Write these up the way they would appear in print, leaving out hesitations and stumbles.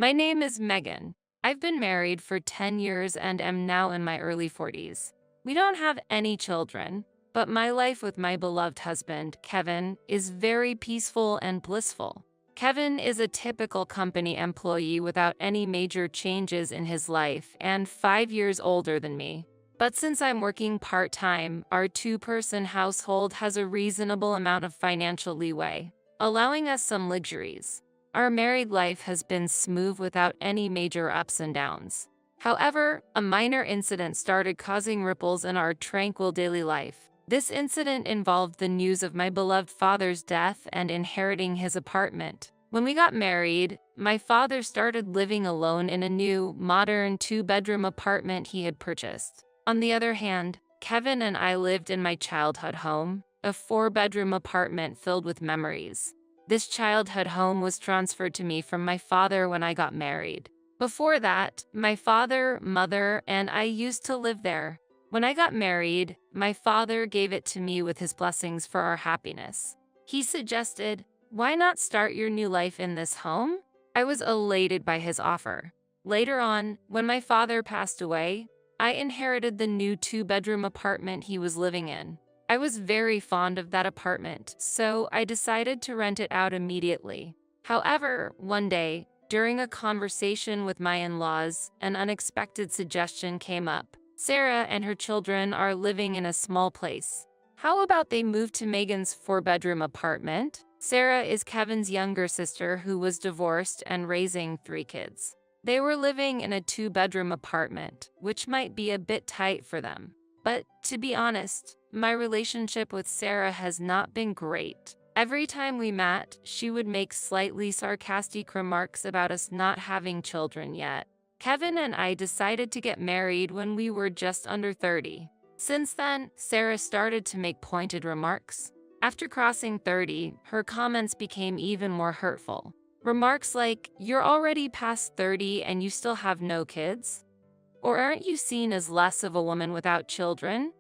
My name is Megan. I've been married for 10 years and am now in my early 40s. We don't have any children, but my life with my beloved husband, Kevin, is very peaceful and blissful. Kevin is a typical company employee without any major changes in his life and 5 years older than me. But since I'm working part-time, our two-person household has a reasonable amount of financial leeway, allowing us some luxuries. Our married life has been smooth without any major ups and downs. However, a minor incident started causing ripples in our tranquil daily life. This incident involved the news of my beloved father's death and inheriting his apartment. When we got married, my father started living alone in a new, modern two-bedroom apartment he had purchased. On the other hand, Kevin and I lived in my childhood home, a four-bedroom apartment filled with memories. This childhood home was transferred to me from my father when I got married. Before that, my father, mother, and I used to live there. When I got married, my father gave it to me with his blessings for our happiness. He suggested, "Why not start your new life in this home?" I was elated by his offer. Later on, when my father passed away, I inherited the new two-bedroom apartment he was living in. I was very fond of that apartment, so I decided to rent it out immediately. However, one day, during a conversation with my in-laws, an unexpected suggestion came up. Sarah and her children are living in a small place. How about they move to Megan's four-bedroom apartment? Sarah is Kevin's younger sister who was divorced and raising 3 kids. They were living in a two-bedroom apartment, which might be a bit tight for them. But to be honest, my relationship with Sarah has not been great. Every time we met, she would make slightly sarcastic remarks about us not having children yet. Kevin and I decided to get married when we were just under 30. Since then, Sarah started to make pointed remarks. After crossing 30, her comments became even more hurtful. Remarks like, "You're already past 30 and you still have no kids?" Or "Aren't you seen as less of a woman without children?"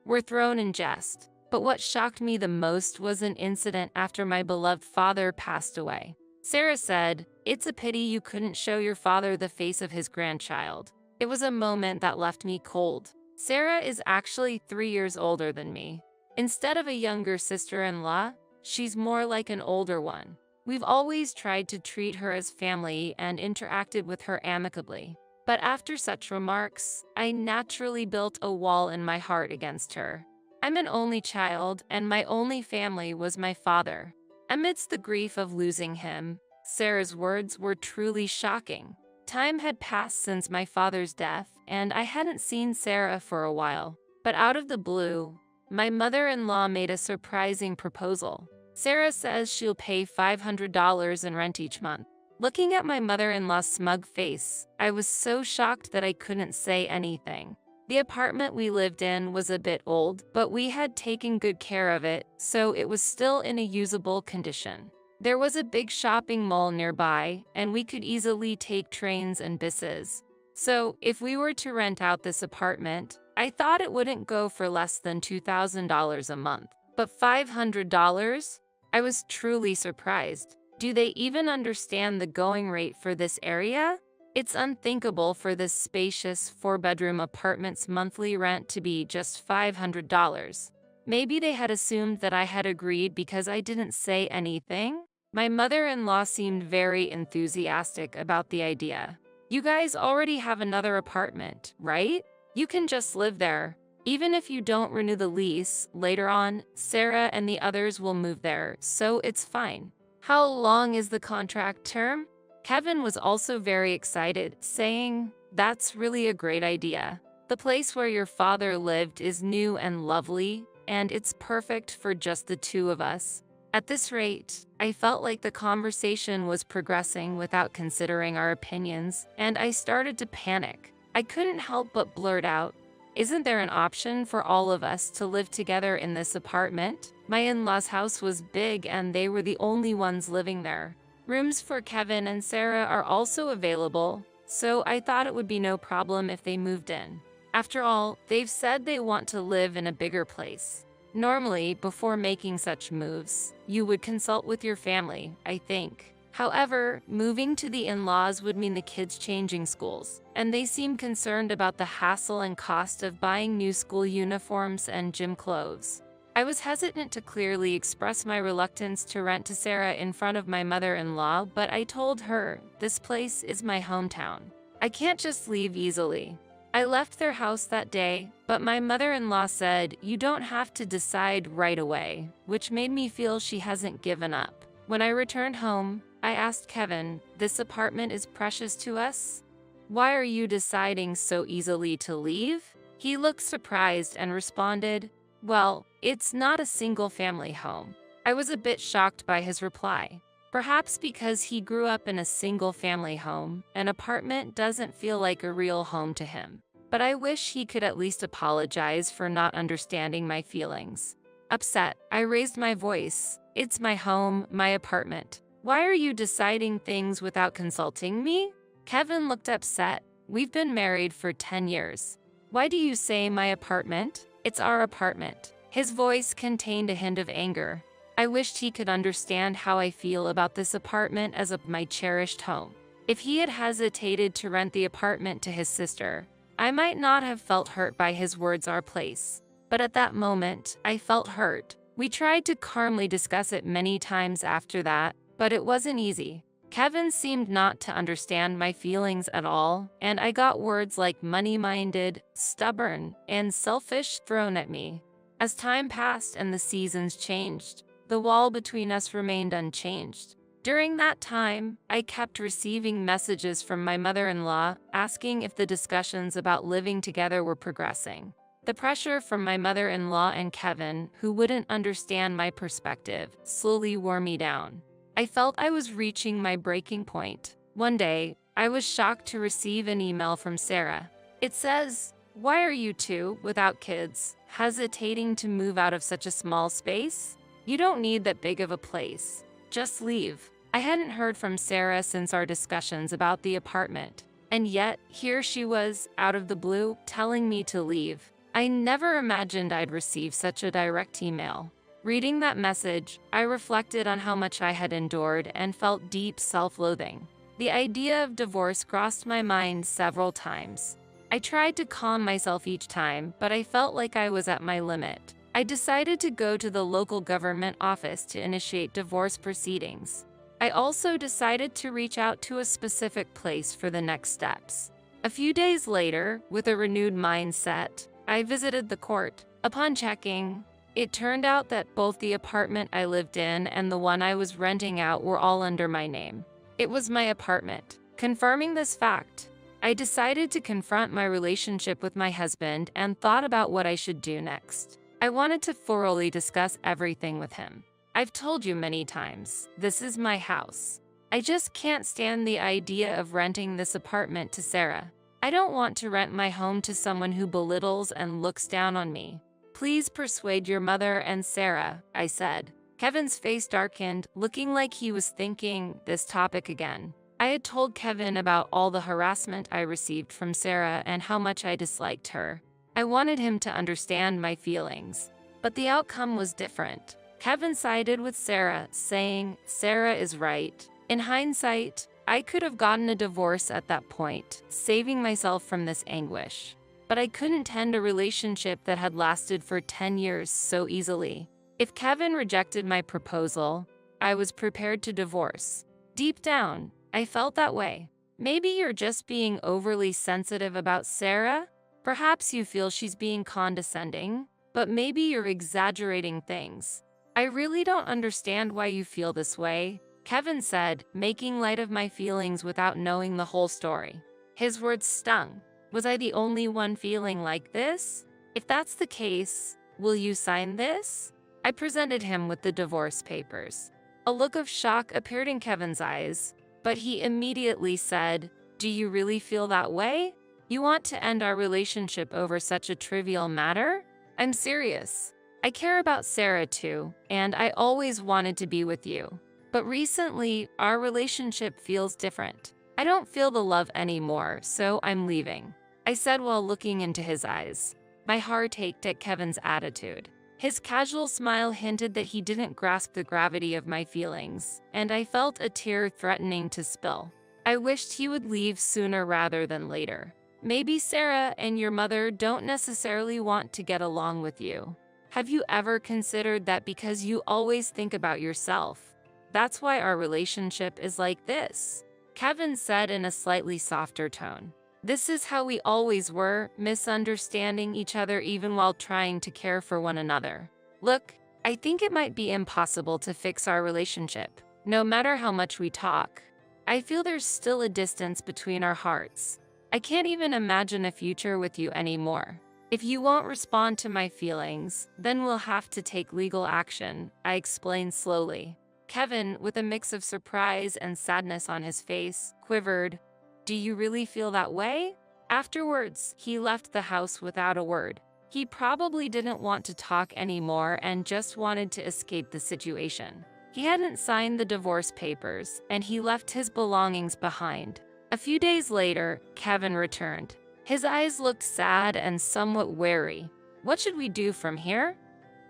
were thrown in jest. But what shocked me the most was an incident after my beloved father passed away. Sarah said, "It's a pity you couldn't show your father the face of his grandchild." It was a moment that left me cold. Sarah is actually 3 years older than me. Instead of a younger sister-in-law, she's more like an older one. We've always tried to treat her as family and interacted with her amicably. But after such remarks, I naturally built a wall in my heart against her. I'm an only child, and my only family was my father. Amidst the grief of losing him, Sarah's words were truly shocking. Time had passed since my father's death, and I hadn't seen Sarah for a while. But out of the blue, my mother-in-law made a surprising proposal. Sarah says she'll pay $500 in rent each month. Looking at my mother-in-law's smug face, I was so shocked that I couldn't say anything. The apartment we lived in was a bit old, but we had taken good care of it, so it was still in a usable condition. There was a big shopping mall nearby, and we could easily take trains and buses. So, if we were to rent out this apartment, I thought it wouldn't go for less than $2,000 a month. But $500? I was truly surprised. Do they even understand the going rate for this area? It's unthinkable for this spacious four-bedroom apartment's monthly rent to be just $500. Maybe they had assumed that I had agreed because I didn't say anything? My mother-in-law seemed very enthusiastic about the idea. "You guys already have another apartment, right? You can just live there. Even if you don't renew the lease, later on, Sarah and the others will move there, so it's fine." How long is the contract term? Kevin was also very excited, saying, "That's really a great idea. The place where your father lived is new and lovely, and it's perfect for just the two of us." At this rate, I felt like the conversation was progressing without considering our opinions, and I started to panic. I couldn't help but blurt out, "Isn't there an option for all of us to live together in this apartment?" My in-laws' house was big and they were the only ones living there. Rooms for Kevin and Sarah are also available, so I thought it would be no problem if they moved in. After all, they've said they want to live in a bigger place. Normally, before making such moves, you would consult with your family, I think. However, moving to the in-laws would mean the kids changing schools, and they seemed concerned about the hassle and cost of buying new school uniforms and gym clothes. I was hesitant to clearly express my reluctance to rent to Sarah in front of my mother-in-law, but I told her, "This place is my hometown. I can't just leave easily." I left their house that day, but my mother-in-law said, "You don't have to decide right away," which made me feel she hasn't given up. When I returned home, I asked Kevin, "This apartment is precious to us? Why are you deciding so easily to leave?" He looked surprised and responded, "Well, it's not a single-family home." I was a bit shocked by his reply. Perhaps because he grew up in a single-family home, an apartment doesn't feel like a real home to him. But I wish he could at least apologize for not understanding my feelings. Upset, I raised my voice. "It's my home, my apartment. Why are you deciding things without consulting me?" Kevin looked upset. "We've been married for 10 years. Why do you say my apartment? It's our apartment." His voice contained a hint of anger. I wished he could understand how I feel about this apartment as my cherished home. If he had hesitated to rent the apartment to his sister, I might not have felt hurt by his words "our place." But at that moment, I felt hurt. We tried to calmly discuss it many times after that, but it wasn't easy. Kevin seemed not to understand my feelings at all, and I got words like money-minded, stubborn, and selfish thrown at me. As time passed and the seasons changed, the wall between us remained unchanged. During that time, I kept receiving messages from my mother-in-law asking if the discussions about living together were progressing. The pressure from my mother-in-law and Kevin, who wouldn't understand my perspective, slowly wore me down. I felt I was reaching my breaking point. One day, I was shocked to receive an email from Sarah. It says, "Why are you two, without kids, hesitating to move out of such a small space? You don't need that big of a place. Just leave." I hadn't heard from Sarah since our discussions about the apartment, and yet here she was, out of the blue, telling me to leave. I never imagined I'd receive such a direct email. Reading that message, I reflected on how much I had endured and felt deep self-loathing. The idea of divorce crossed my mind several times. I tried to calm myself each time, but I felt like I was at my limit. I decided to go to the local government office to initiate divorce proceedings. I also decided to reach out to a specific place for the next steps. A few days later, with a renewed mindset, I visited the court. Upon checking, it turned out that both the apartment I lived in and the one I was renting out were all under my name. It was my apartment. Confirming this fact, I decided to confront my relationship with my husband and thought about what I should do next. I wanted to thoroughly discuss everything with him. I've told you many times, this is my house. I just can't stand the idea of renting this apartment to Sarah. I don't want to rent my home to someone who belittles and looks down on me. Please persuade your mother and Sarah, I said. Kevin's face darkened, looking like he was thinking this topic again. I had told Kevin about all the harassment I received from Sarah and how much I disliked her. I wanted him to understand my feelings, but the outcome was different. Kevin sided with Sarah, saying, "Sarah is right." In hindsight, I could have gotten a divorce at that point, saving myself from this anguish. But I couldn't end a relationship that had lasted for 10 years so easily. If Kevin rejected my proposal, I was prepared to divorce. Deep down, I felt that way. Maybe you're just being overly sensitive about Sarah? Perhaps you feel she's being condescending, but maybe you're exaggerating things. I really don't understand why you feel this way, Kevin said, making light of my feelings without knowing the whole story. His words stung. Was I the only one feeling like this? If that's the case, will you sign this? I presented him with the divorce papers. A look of shock appeared in Kevin's eyes, but he immediately said, "Do you really feel that way? You want to end our relationship over such a trivial matter?" I'm serious. I care about Sarah too, and I always wanted to be with you. But recently, our relationship feels different. I don't feel the love anymore, so I'm leaving, I said while looking into his eyes. My heart ached at Kevin's attitude. His casual smile hinted that he didn't grasp the gravity of my feelings, and I felt a tear threatening to spill. I wished he would leave sooner rather than later. Maybe Sarah and your mother don't necessarily want to get along with you. Have you ever considered that because you always think about yourself? That's why our relationship is like this, Kevin said in a slightly softer tone. This is how we always were, misunderstanding each other even while trying to care for one another. Look, I think it might be impossible to fix our relationship, no matter how much we talk. I feel there's still a distance between our hearts. I can't even imagine a future with you anymore. If you won't respond to my feelings, then we'll have to take legal action, I explained slowly. Kevin, with a mix of surprise and sadness on his face, quivered. Do you really feel that way? Afterwards, he left the house without a word. He probably didn't want to talk anymore and just wanted to escape the situation. He hadn't signed the divorce papers, and he left his belongings behind. A few days later, Kevin returned. His eyes looked sad and somewhat wary. What should we do from here?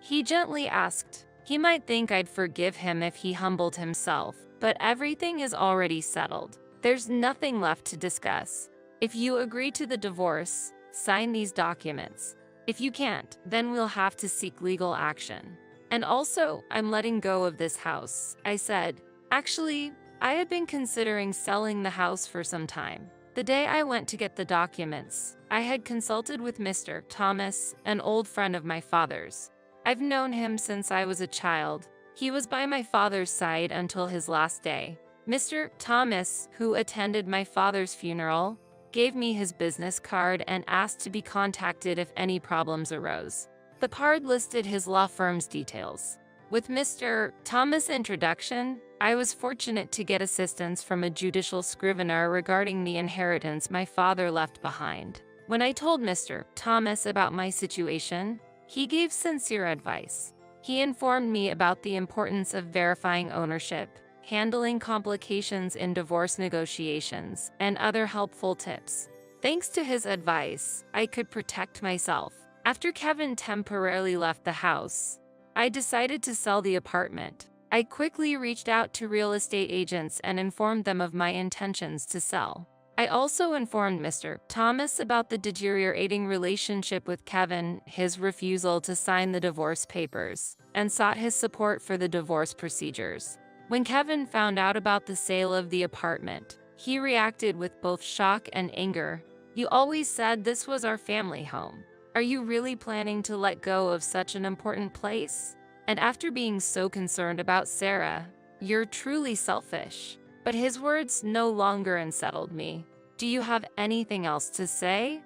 He gently asked. He might think I'd forgive him if he humbled himself, but everything is already settled. There's nothing left to discuss. If you agree to the divorce, sign these documents. If you can't, then we'll have to seek legal action. And also, I'm letting go of this house, I said. Actually, I had been considering selling the house for some time. The day I went to get the documents, I had consulted with Mr. Thomas, an old friend of my father's. I've known him since I was a child. He was by my father's side until his last day. Mr. Thomas, who attended my father's funeral, gave me his business card and asked to be contacted if any problems arose. The card listed his law firm's details. With Mr. Thomas' introduction, I was fortunate to get assistance from a judicial scrivener regarding the inheritance my father left behind. When I told Mr. Thomas about my situation, he gave sincere advice. He informed me about the importance of verifying ownership, handling complications in divorce negotiations, and other helpful tips. Thanks to his advice, I could protect myself. After Kevin temporarily left the house, I decided to sell the apartment. I quickly reached out to real estate agents and informed them of my intentions to sell. I also informed Mr. Thomas about the deteriorating relationship with Kevin, his refusal to sign the divorce papers, and sought his support for the divorce procedures. When Kevin found out about the sale of the apartment, he reacted with both shock and anger. You always said this was our family home. Are you really planning to let go of such an important place? And after being so concerned about Sarah, you're truly selfish. But his words no longer unsettled me. Do you have anything else to say?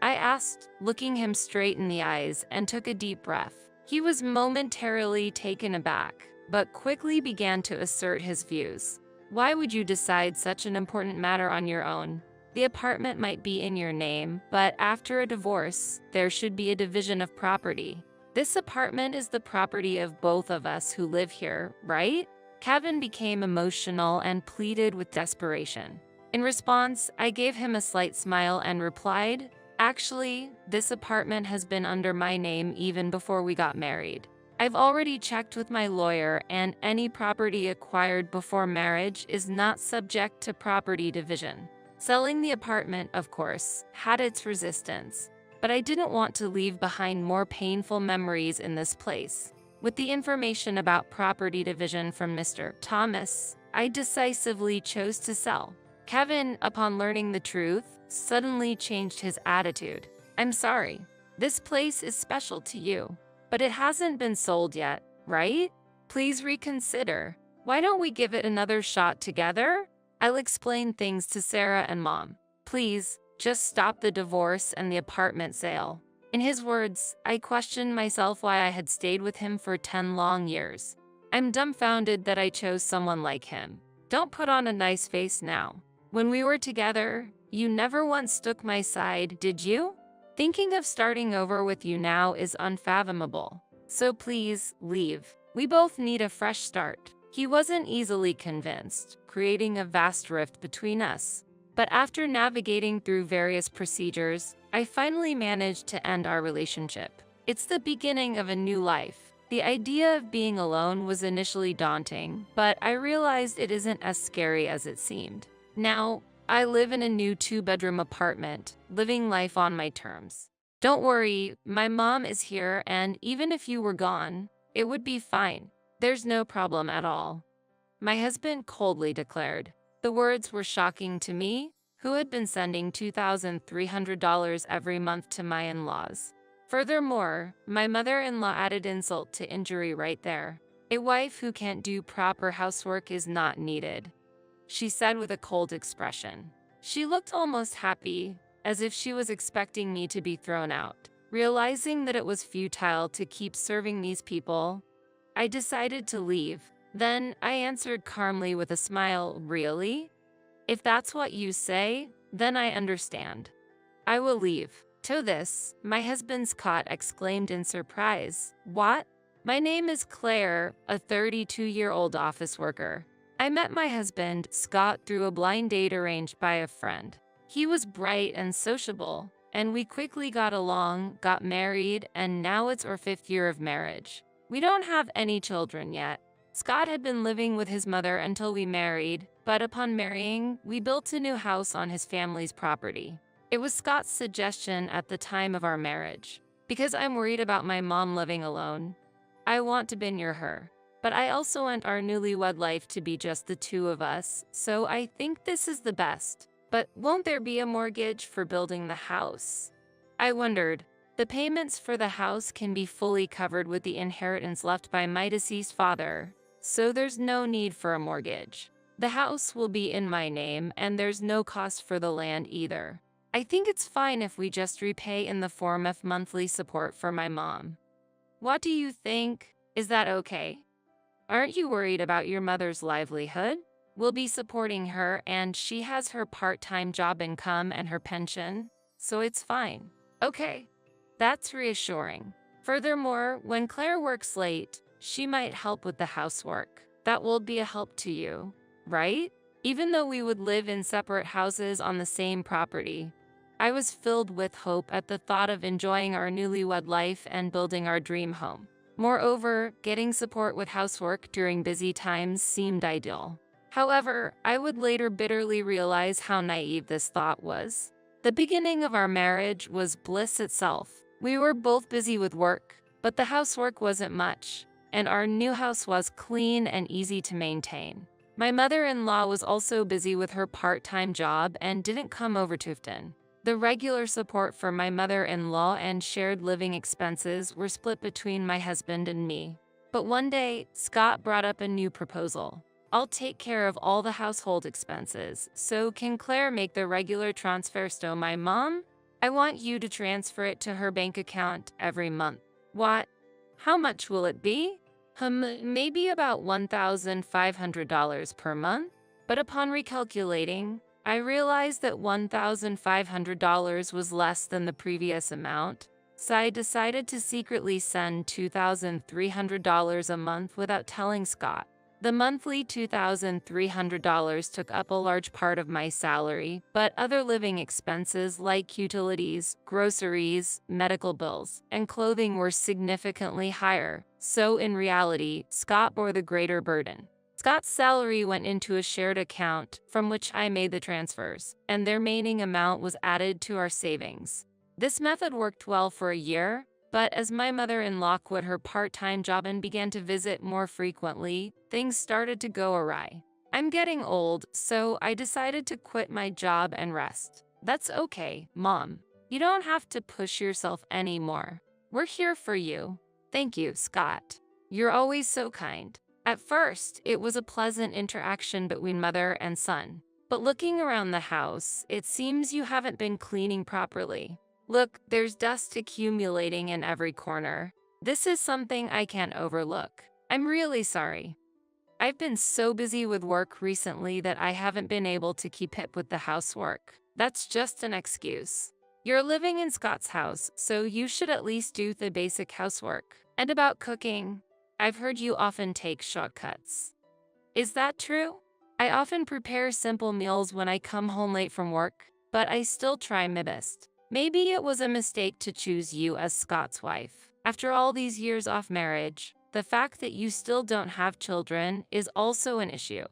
I asked, looking him straight in the eyes, and took a deep breath. He was momentarily taken aback, but quickly began to assert his views. Why would you decide such an important matter on your own? The apartment might be in your name, but after a divorce, there should be a division of property. This apartment is the property of both of us who live here, right? Kevin became emotional and pleaded with desperation. In response, I gave him a slight smile and replied, Actually, this apartment has been under my name even before we got married. I've already checked with my lawyer, and any property acquired before marriage is not subject to property division. Selling the apartment, of course, had its resistance, but I didn't want to leave behind more painful memories in this place. With the information about property division from Mr. Thomas, I decisively chose to sell. Kevin, upon learning the truth, suddenly changed his attitude. I'm sorry. This place is special to you, but it hasn't been sold yet, right? Please reconsider. Why don't we give it another shot together? I'll explain things to Sarah and Mom. Please, just stop the divorce and the apartment sale. In his words, I questioned myself why I had stayed with him for 10 long years. I'm dumbfounded that I chose someone like him. Don't put on a nice face now. When we were together, you never once took my side, did you? Thinking of starting over with you now is unfathomable. So please, leave. We both need a fresh start. He wasn't easily convinced, creating a vast rift between us. But after navigating through various procedures, I finally managed to end our relationship. It's the beginning of a new life. The idea of being alone was initially daunting, but I realized it isn't as scary as it seemed. Now, I live in a new 2-bedroom apartment, living life on my terms. Don't worry, my mom is here, and even if you were gone, it would be fine. There's no problem at all. My husband coldly declared. The words were shocking to me, who had been sending $2,300 every month to my in-laws. Furthermore, my mother-in-law added insult to injury right there. A wife who can't do proper housework is not needed, she said with a cold expression. She looked almost happy, as if she was expecting me to be thrown out. Realizing that it was futile to keep serving these people, I decided to leave. Then I answered calmly with a smile, "Really? If that's what you say, then I understand. I will leave." To this, my husband Scott exclaimed in surprise, "What?" My name is Claire, a 32-year-old office worker. I met my husband, Scott, through a blind date arranged by a friend. He was bright and sociable, and we quickly got along, got married, and now it's our 5th year of marriage. We don't have any children yet. Scott had been living with his mother until we married, but upon marrying, we built a new house on his family's property. It was Scott's suggestion at the time of our marriage. Because I'm worried about my mom living alone, I want to be near her. But I also want our newlywed life to be just the two of us, so I think this is the best. But won't there be a mortgage for building the house? I wondered. The payments for the house can be fully covered with the inheritance left by my deceased father, so there's no need for a mortgage. The house will be in my name, and there's no cost for the land either. I think it's fine if we just repay in the form of monthly support for my mom. What do you think? Is that okay? Aren't you worried about your mother's livelihood? We'll be supporting her, and she has her part-time job income and her pension, so it's fine. Okay, that's reassuring. Furthermore, when Claire works late, she might help with the housework. That will be a help to you, right? Even though we would live in separate houses on the same property, I was filled with hope at the thought of enjoying our newlywed life and building our dream home. Moreover, getting support with housework during busy times seemed ideal. However, I would later bitterly realize how naive this thought was. The beginning of our marriage was bliss itself. We were both busy with work, but the housework wasn't much, and our new house was clean and easy to maintain. My mother-in-law was also busy with her part-time job and didn't come over too often. The regular support for my mother-in-law and shared living expenses were split between my husband and me. But one day, Scott brought up a new proposal. I'll take care of all the household expenses, so can Claire make the regular transfer to my mom? I want you to transfer it to her bank account every month. What? How much will it be? Maybe about $1,500 per month? But upon recalculating, I realized that $1,500 was less than the previous amount, so I decided to secretly send $2,300 a month without telling Scott. The monthly $2,300 took up a large part of my salary, but other living expenses like utilities, groceries, medical bills, and clothing were significantly higher, so in reality, Scott bore the greater burden. Scott's salary went into a shared account from which I made the transfers, and the remaining amount was added to our savings. This method worked well for a year, but as my mother-in-law quit her part-time job and began to visit more frequently, things started to go awry. I'm getting old, so I decided to quit my job and rest. That's okay, Mom. You don't have to push yourself anymore. We're here for you. Thank you, Scott. You're always so kind. At first, it was a pleasant interaction between mother and son. But looking around the house, it seems you haven't been cleaning properly. Look, there's dust accumulating in every corner. This is something I can't overlook. I'm really sorry. I've been so busy with work recently that I haven't been able to keep up with the housework. That's just an excuse. You're living in Scott's house, so you should at least do the basic housework. And about cooking, I've heard you often take shortcuts. Is that true? I often prepare simple meals when I come home late from work, but I still try my best. Maybe it was a mistake to choose you as Scott's wife. After all these years off marriage, the fact that you still don't have children is also an issue.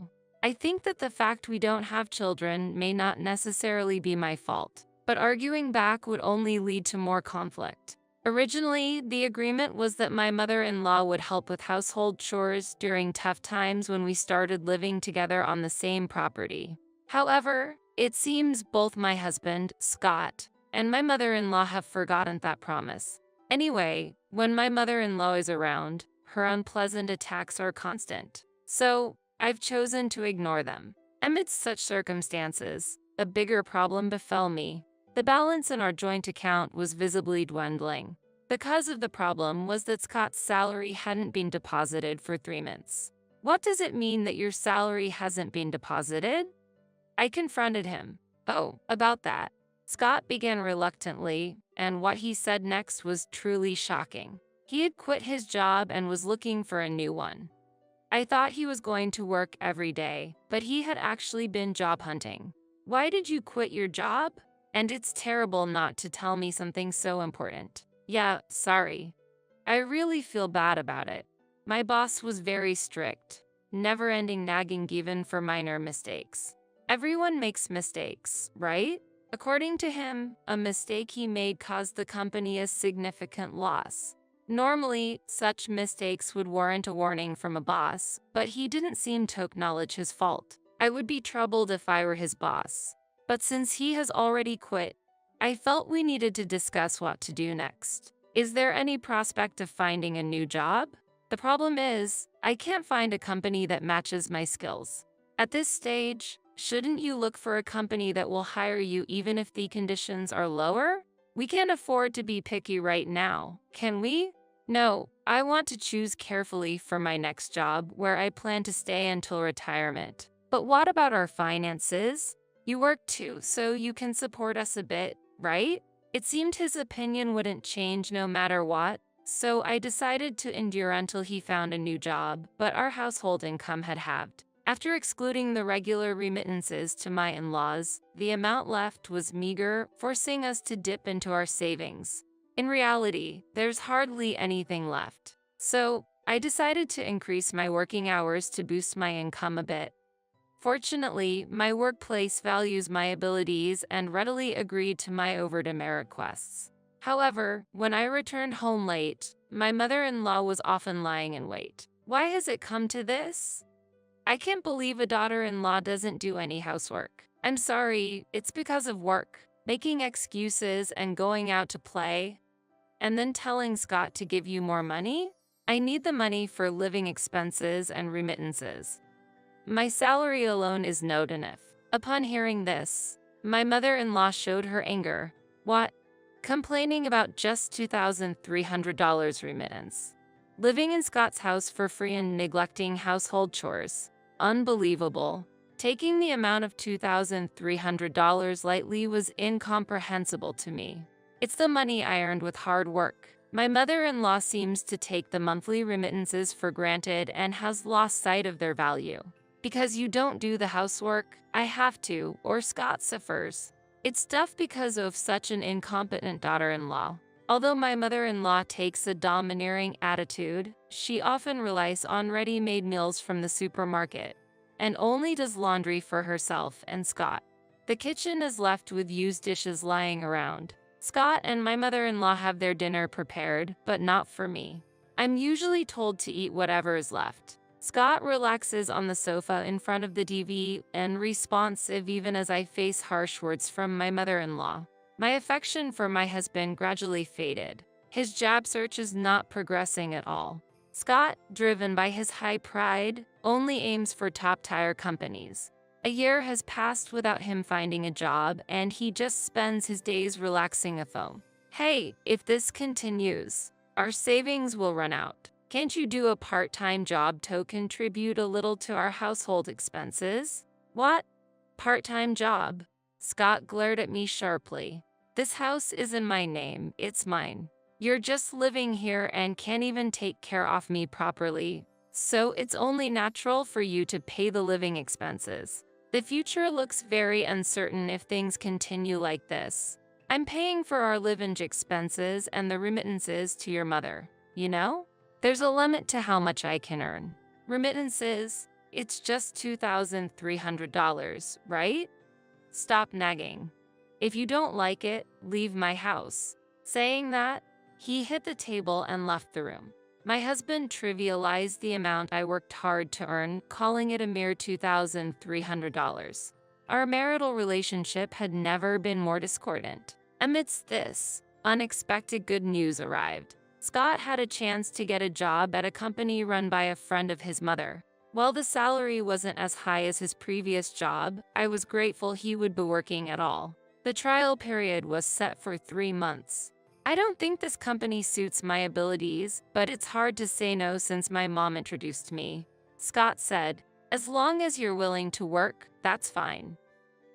I think that the fact we don't have children may not necessarily be my fault, but arguing back would only lead to more conflict. Originally, the agreement was that my mother-in-law would help with household chores during tough times when we started living together on the same property. However, it seems both my husband, Scott, and my mother-in-law have forgotten that promise. Anyway, when my mother-in-law is around, her unpleasant attacks are constant. So, I've chosen to ignore them. Amidst such circumstances, a bigger problem befell me. The balance in our joint account was visibly dwindling. The cause of the problem was that Scott's salary hadn't been deposited for 3 months. What does it mean that your salary hasn't been deposited? I confronted him. Oh, about that. Scott began reluctantly, and what he said next was truly shocking. He had quit his job and was looking for a new one. I thought he was going to work every day, but he had actually been job hunting. Why did you quit your job? And it's terrible not to tell me something so important. Yeah, sorry. I really feel bad about it. My boss was very strict, never-ending nagging even for minor mistakes. Everyone makes mistakes, right? According to him, a mistake he made caused the company a significant loss. Normally, such mistakes would warrant a warning from a boss, but he didn't seem to acknowledge his fault. I would be troubled if I were his boss. But since he has already quit, I felt we needed to discuss what to do next. Is there any prospect of finding a new job? The problem is, I can't find a company that matches my skills. At this stage, shouldn't you look for a company that will hire you even if the conditions are lower? We can't afford to be picky right now, can we? No, I want to choose carefully for my next job where I plan to stay until retirement. But what about our finances? You work too, so you can support us a bit, right? It seemed his opinion wouldn't change no matter what, so I decided to endure until he found a new job, but our household income had halved. After excluding the regular remittances to my in-laws, the amount left was meager, forcing us to dip into our savings. In reality, there's hardly anything left. So, I decided to increase my working hours to boost my income a bit. Fortunately, my workplace values my abilities and readily agreed to my overtime requests. However, when I returned home late, my mother-in-law was often lying in wait. Why has it come to this? I can't believe a daughter-in-law doesn't do any housework. I'm sorry, it's because of work. Making excuses and going out to play, and then telling Scott to give you more money? I need the money for living expenses and remittances. My salary alone is not enough. Upon hearing this, my mother-in-law showed her anger. What? Complaining about just $2,300 remittance. Living in Scott's house for free and neglecting household chores. Unbelievable. Taking the amount of $2,300 lightly was incomprehensible to me. It's the money I earned with hard work. My mother-in-law seems to take the monthly remittances for granted and has lost sight of their value. Because you don't do the housework, I have to, or Scott suffers. It's tough because of such an incompetent daughter-in-law. Although my mother-in-law takes a domineering attitude, she often relies on ready-made meals from the supermarket and only does laundry for herself and Scott. The kitchen is left with used dishes lying around. Scott and my mother-in-law have their dinner prepared, but not for me. I'm usually told to eat whatever is left. Scott relaxes on the sofa in front of the TV and responsive even as I face harsh words from my mother-in-law. My affection for my husband gradually faded. His job search is not progressing at all. Scott, driven by his high pride, only aims for top-tier companies. A year has passed without him finding a job, and he just spends his days relaxing at home. Hey, if this continues, our savings will run out. Can't you do a part-time job to contribute a little to our household expenses? What? Part-time job? Scott glared at me sharply. This house is in my name, it's mine. You're just living here and can't even take care of me properly, so it's only natural for you to pay the living expenses. The future looks very uncertain if things continue like this. I'm paying for our living expenses and the remittances to your mother. You know? There's a limit to how much I can earn. Remittances, it's just $2,300, right? Stop nagging. If you don't like it, leave my house. Saying that, he hit the table and left the room. My husband trivialized the amount I worked hard to earn, calling it a mere $2,300. Our marital relationship had never been more discordant. Amidst this, unexpected good news arrived. Scott had a chance to get a job at a company run by a friend of his mother. While the salary wasn't as high as his previous job, I was grateful he would be working at all. The trial period was set for 3 months. I don't think this company suits my abilities, but it's hard to say no since my mom introduced me. Scott said, as long as you're willing to work, that's fine.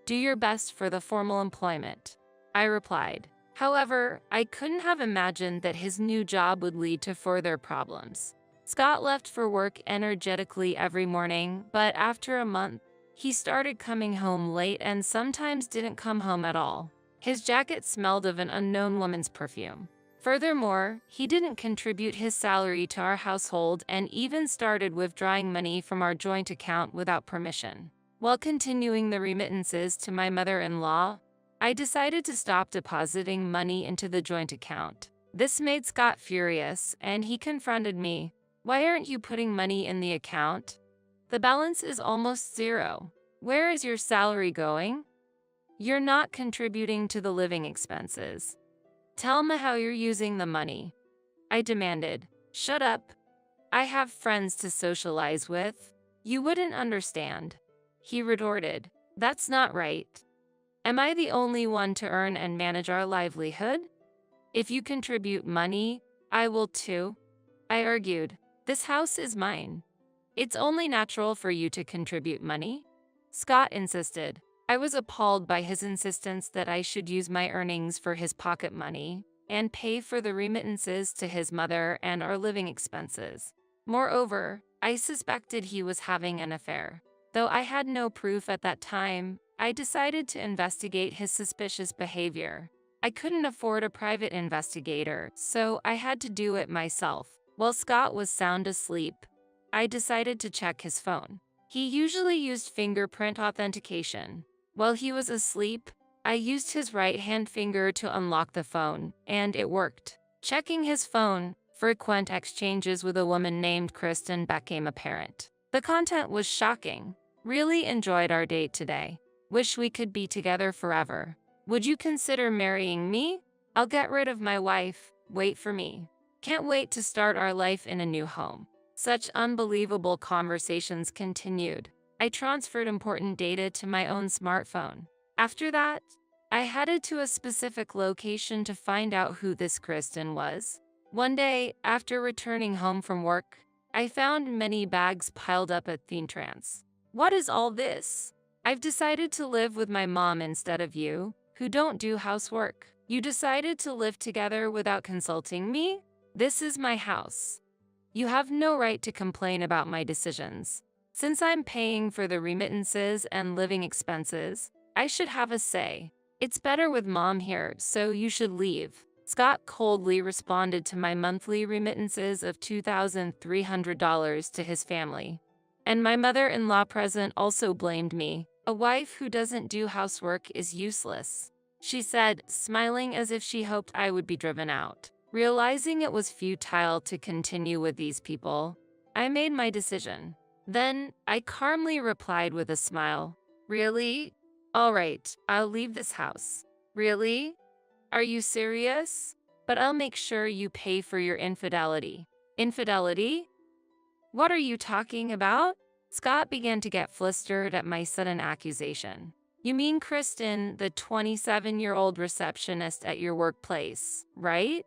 Do your best for the formal employment. I replied. However, I couldn't have imagined that his new job would lead to further problems. Scott left for work energetically every morning, but after a month, he started coming home late and sometimes didn't come home at all. His jacket smelled of an unknown woman's perfume. Furthermore, he didn't contribute his salary to our household and even started withdrawing money from our joint account without permission. While continuing the remittances to my mother-in-law, I decided to stop depositing money into the joint account. This made Scott furious, and he confronted me. Why aren't you putting money in the account? The balance is almost zero. Where is your salary going? You're not contributing to the living expenses. Tell me how you're using the money. I demanded. Shut up. I have friends to socialize with. You wouldn't understand. He retorted. That's not right. Am I the only one to earn and manage our livelihood? If you contribute money, I will too. I argued. This house is mine. It's only natural for you to contribute money. Scott insisted. I was appalled by his insistence that I should use my earnings for his pocket money and pay for the remittances to his mother and our living expenses. Moreover, I suspected he was having an affair. Though I had no proof at that time, I decided to investigate his suspicious behavior. I couldn't afford a private investigator, so I had to do it myself. While Scott was sound asleep, I decided to check his phone. He usually used fingerprint authentication. While he was asleep, I used his right-hand finger to unlock the phone, and it worked. Checking his phone, frequent exchanges with a woman named Kristen became apparent. The content was shocking. Really enjoyed our date today. Wish we could be together forever. Would you consider marrying me? I'll get rid of my wife. Wait for me. Can't wait to start our life in a new home. Such unbelievable conversations continued. I transferred important data to my own smartphone. After that, I headed to a specific location to find out who this Kristen was. One day, after returning home from work, I found many bags piled up at the entrance. What is all this? I've decided to live with my mom instead of you, who don't do housework. You decided to live together without consulting me? This is my house. You have no right to complain about my decisions. Since I'm paying for the remittances and living expenses, I should have a say. It's better with mom here, so you should leave. Scott coldly responded to my monthly remittances of $2,300 to his family. And my mother-in-law present also blamed me. A wife who doesn't do housework is useless, she said, smiling as if she hoped I would be driven out. Realizing it was futile to continue with these people, I made my decision. Then, I calmly replied with a smile. Really? All right, I'll leave this house. Really? Are you serious? But I'll make sure you pay for your infidelity. Infidelity? What are you talking about? Scott began to get flustered at my sudden accusation. You mean Kristen, the 27-year-old receptionist at your workplace, right?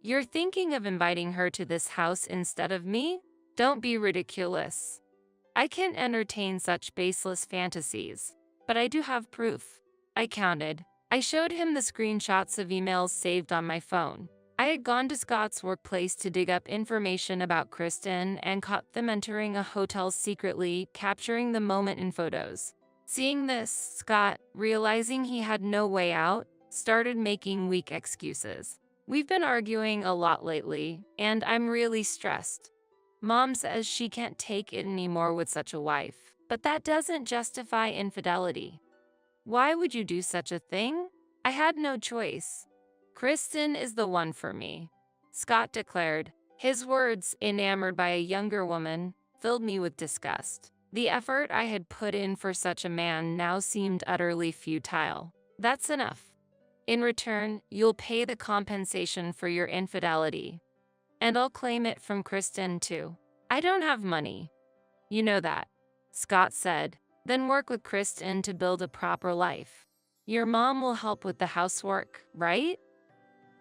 You're thinking of inviting her to this house instead of me? Don't be ridiculous. I can't entertain such baseless fantasies, but I do have proof. I counted. I showed him the screenshots of emails saved on my phone. I had gone to Scott's workplace to dig up information about Kristen and caught them entering a hotel secretly, capturing the moment in photos. Seeing this, Scott, realizing he had no way out, started making weak excuses. We've been arguing a lot lately, and I'm really stressed. Mom says she can't take it anymore with such a wife, but that doesn't justify infidelity. Why would you do such a thing? I had no choice. Kristen is the one for me, Scott declared. His words, enamored by a younger woman, filled me with disgust. The effort I had put in for such a man now seemed utterly futile. That's enough. In return, you'll pay the compensation for your infidelity. And I'll claim it from Kristen too. I don't have money. You know that, Scott said. Then work with Kristen to build a proper life. Your mom will help with the housework, right?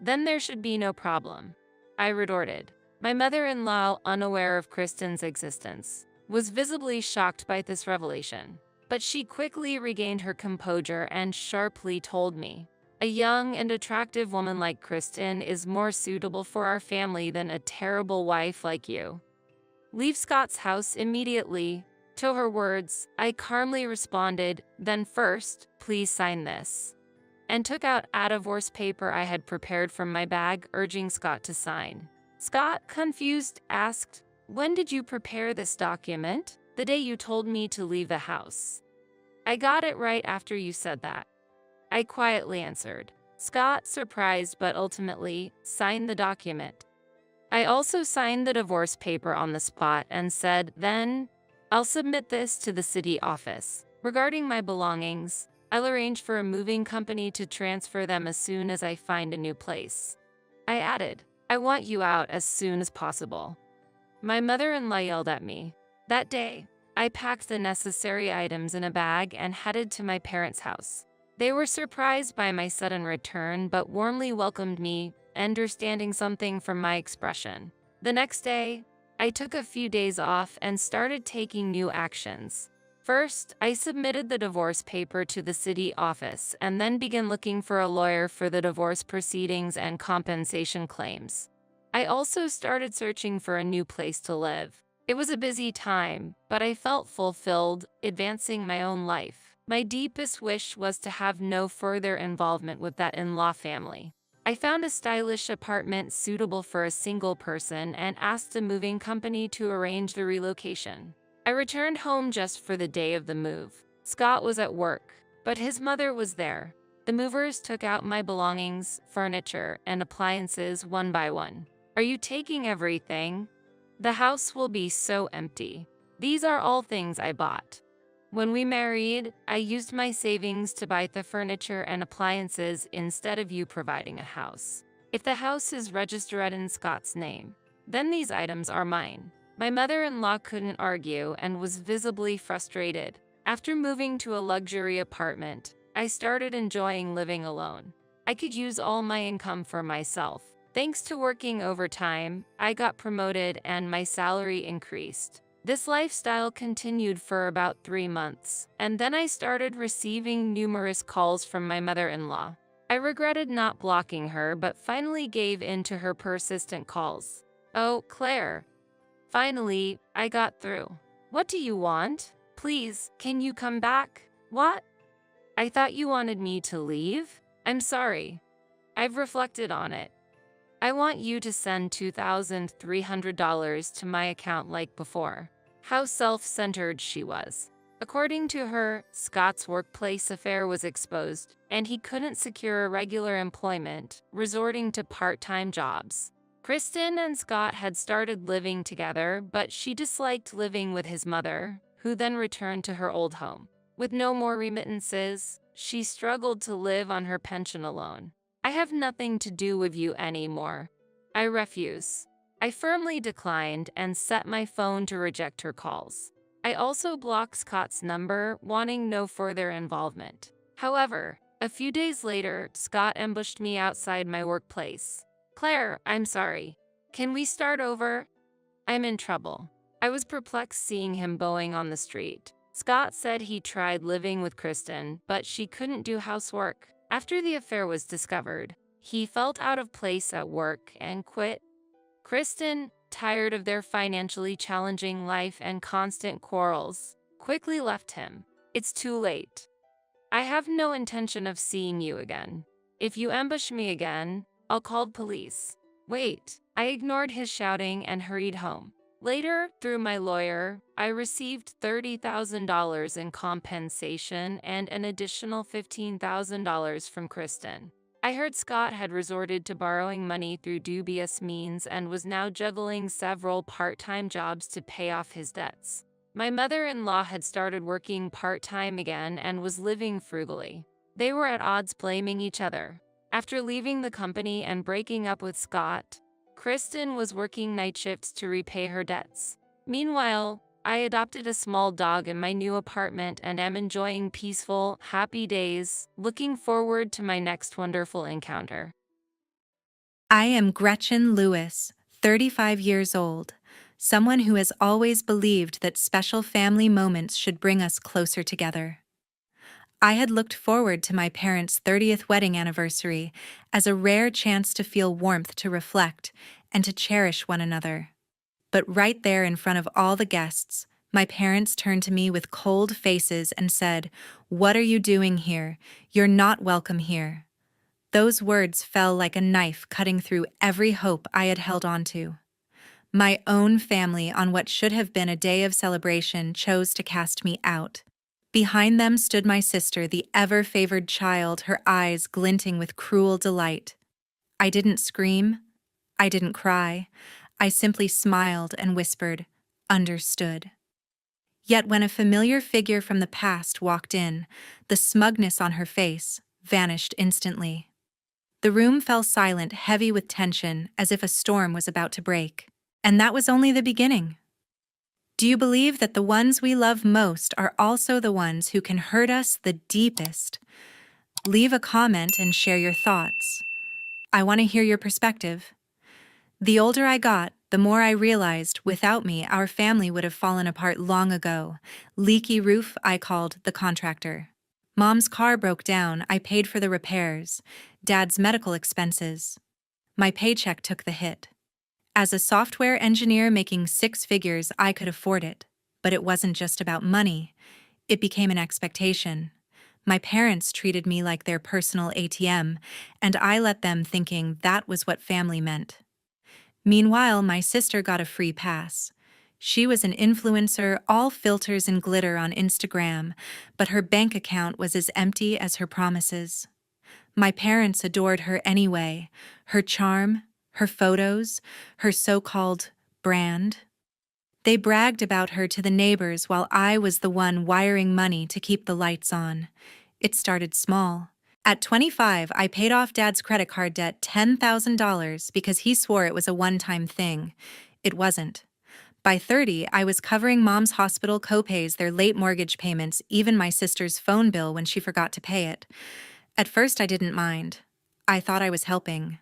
Then there should be no problem, I retorted. My mother-in-law, unaware of Kristen's existence, was visibly shocked by this revelation. But she quickly regained her composure and sharply told me, a young and attractive woman like Kristen is more suitable for our family than a terrible wife like you. Leave Scott's house immediately. To her words, I calmly responded, then first, please sign this, and took out a divorce paper I had prepared from my bag, urging Scott to sign. Scott, confused, asked, when did you prepare this document? The day you told me to leave the house. I got it right after you said that, I quietly answered. Scott, surprised but ultimately, signed the document. I also signed the divorce paper on the spot and said, then, I'll submit this to the city office. Regarding my belongings, I'll arrange for a moving company to transfer them as soon as I find a new place. I added, I want you out as soon as possible. My mother-in-law yelled at me. That day, I packed the necessary items in a bag and headed to my parents' house. They were surprised by my sudden return but warmly welcomed me, understanding something from my expression. The next day, I took a few days off and started taking new actions. First, I submitted the divorce paper to the city office and then began looking for a lawyer for the divorce proceedings and compensation claims. I also started searching for a new place to live. It was a busy time, but I felt fulfilled, advancing my own life. My deepest wish was to have no further involvement with that in-law family. I found a stylish apartment suitable for a single person and asked a moving company to arrange the relocation. I returned home just for the day of the move. Scott was at work, but his mother was there. The movers took out my belongings, furniture, and appliances one by one. Are you taking everything? The house will be so empty. These are all things I bought. When we married, I used my savings to buy the furniture and appliances instead of you providing a house. If the house is registered in Scott's name, then these items are mine. My mother-in-law couldn't argue and was visibly frustrated. After moving to a luxury apartment, I started enjoying living alone. I could use all my income for myself. Thanks to working overtime, I got promoted and my salary increased. This lifestyle continued for about 3 months, and then I started receiving numerous calls from my mother-in-law. I regretted not blocking her, but finally gave in to her persistent calls. Oh, Claire. Finally, I got through. What do you want? Please, can you come back? What? I thought you wanted me to leave? I'm sorry. I've reflected on it. I want you to send $2,300 to my account like before. How self-centered she was. According to her, Scott's workplace affair was exposed, and he couldn't secure regular employment, resorting to part-time jobs. Kristen and Scott had started living together, but she disliked living with his mother, who then returned to her old home. With no more remittances, she struggled to live on her pension alone. I have nothing to do with you anymore. I refuse. I firmly declined and set my phone to reject her calls. I also blocked Scott's number, wanting no further involvement. However, a few days later, Scott ambushed me outside my workplace. Claire, I'm sorry. Can we start over? I'm in trouble. I was perplexed seeing him bowing on the street. Scott said he tried living with Kristen, but she couldn't do housework. After the affair was discovered, he felt out of place at work and quit. Kristen, tired of their financially challenging life and constant quarrels, quickly left him. It's too late. I have no intention of seeing you again. If you ambush me again, I'll call police. Wait, I ignored his shouting and hurried home. Later, through my lawyer, I received $30,000 in compensation and an additional $15,000 from Kristen. I heard Scott had resorted to borrowing money through dubious means and was now juggling several part-time jobs to pay off his debts. My mother-in-law had started working part-time again and was living frugally. They were at odds, blaming each other. After leaving the company and breaking up with Scott, Kristen was working night shifts to repay her debts. Meanwhile, I adopted a small dog in my new apartment and am enjoying peaceful, happy days, looking forward to my next wonderful encounter. I am Gretchen Lewis, 35 years old, someone who has always believed that special family moments should bring us closer together. I had looked forward to my parents' 30th wedding anniversary as a rare chance to feel warmth, to reflect, and to cherish one another. But right there in front of all the guests, my parents turned to me with cold faces and said, "What are you doing here? You're not welcome here." Those words fell like a knife, cutting through every hope I had held on to. My own family, on what should have been a day of celebration, chose to cast me out. Behind them stood my sister, the ever-favored child, her eyes glinting with cruel delight. I didn't scream. I didn't cry. I simply smiled and whispered, "Understood." Yet when a familiar figure from the past walked in, the smugness on her face vanished instantly. The room fell silent, heavy with tension, as if a storm was about to break. And that was only the beginning. Do you believe that the ones we love most are also the ones who can hurt us the deepest? Leave a comment and share your thoughts. I want to hear your perspective. The older I got, the more I realized without me, our family would have fallen apart long ago. Leaky roof, I called the contractor. Mom's car broke down, I paid for the repairs. Dad's medical expenses. My paycheck took the hit. As a software engineer making six figures, I could afford it. But it wasn't just about money. It became an expectation. My parents treated me like their personal ATM, and I let them, thinking that was what family meant. Meanwhile, my sister got a free pass. She was an influencer, all filters and glitter on Instagram, but her bank account was as empty as her promises. My parents adored her anyway, her charm, her photos, her so-called brand. They bragged about her to the neighbors while I was the one wiring money to keep the lights on. It started small. At 25, I paid off Dad's credit card debt $10,000 because he swore it was a one-time thing. It wasn't. By 30, I was covering Mom's hospital copays, their late mortgage payments, even my sister's phone bill when she forgot to pay it. At first, I didn't mind. I thought I was helping.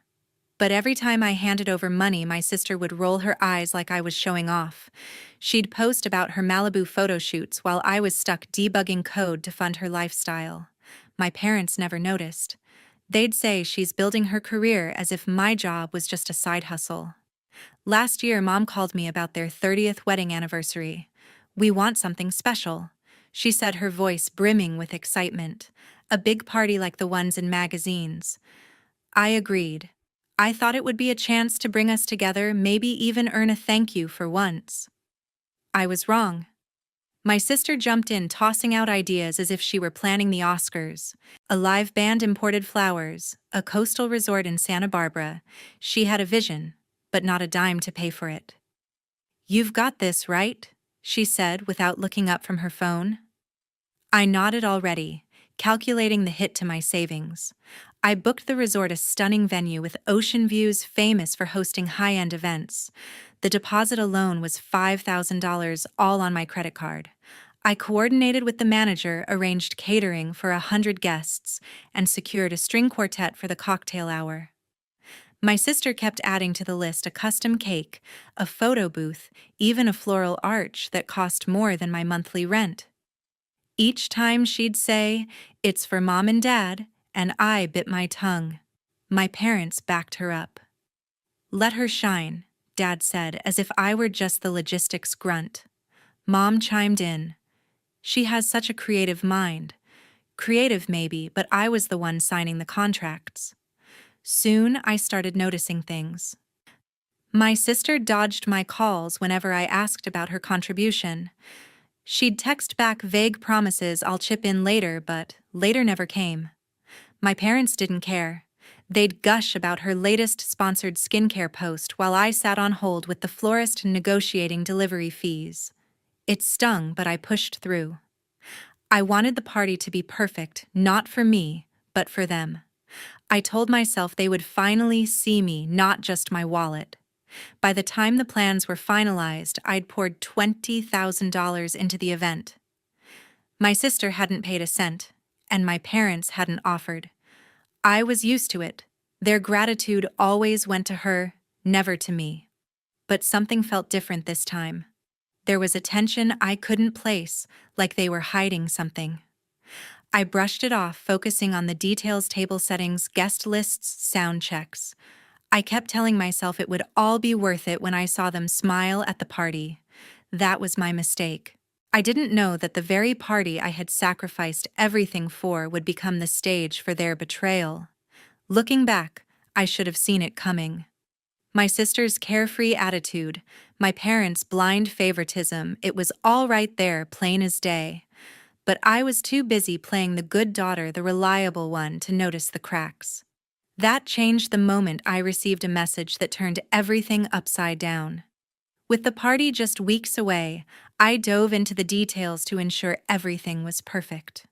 But every time I handed over money, my sister would roll her eyes like I was showing off. She'd post about her Malibu photo shoots while I was stuck debugging code to fund her lifestyle. My parents never noticed. They'd say she's building her career, as if my job was just a side hustle. Last year, Mom called me about their 30th wedding anniversary. "We want something special," she said, her voice brimming with excitement. "A big party like the ones in magazines." I agreed. I thought it would be a chance to bring us together, maybe even earn a thank you for once. I was wrong. My sister jumped in, tossing out ideas as if she were planning the Oscars. A live band, imported flowers, a coastal resort in Santa Barbara. She had a vision, but not a dime to pay for it. "You've got this, right?" she said without looking up from her phone. I nodded, already, calculating the hit to my savings. I booked the resort, a stunning venue with ocean views, famous for hosting high-end events. The deposit alone was $5,000, all on my credit card. I coordinated with the manager, arranged catering for 100 guests, and secured a string quartet for the cocktail hour. My sister kept adding to the list: a custom cake, a photo booth, even a floral arch that cost more than my monthly rent. Each time she'd say, "It's for Mom and Dad," and I bit my tongue. My parents backed her up. "Let her shine," Dad said, as if I were just the logistics grunt. Mom chimed in. "She has such a creative mind. Creative maybe, but I was the one signing the contracts. Soon I started noticing things. My sister dodged my calls whenever I asked about her contribution. She'd text back vague promises I'll chip in later, but later never came. My parents didn't care. They'd gush about her latest sponsored skincare post while I sat on hold with the florist negotiating delivery fees. It stung, but I pushed through. I wanted the party to be perfect, not for me, but for them. I told myself they would finally see me, not just my wallet. By the time the plans were finalized, I'd poured $20,000 into the event. My sister hadn't paid a cent, and my parents hadn't offered. I was used to it. Their gratitude always went to her, never to me. But something felt different this time. There was a tension I couldn't place, like they were hiding something. I brushed it off, focusing on the details, table settings, guest lists, sound checks. I kept telling myself it would all be worth it when I saw them smile at the party. That was my mistake. I didn't know that the very party I had sacrificed everything for would become the stage for their betrayal. Looking back, I should have seen it coming. My sister's carefree attitude, my parents' blind favoritism, it was all right there, plain as day. But I was too busy playing the good daughter, the reliable one, to notice the cracks. That changed the moment I received a message that turned everything upside down. With the party just weeks away, I dove into the details to ensure everything was perfect.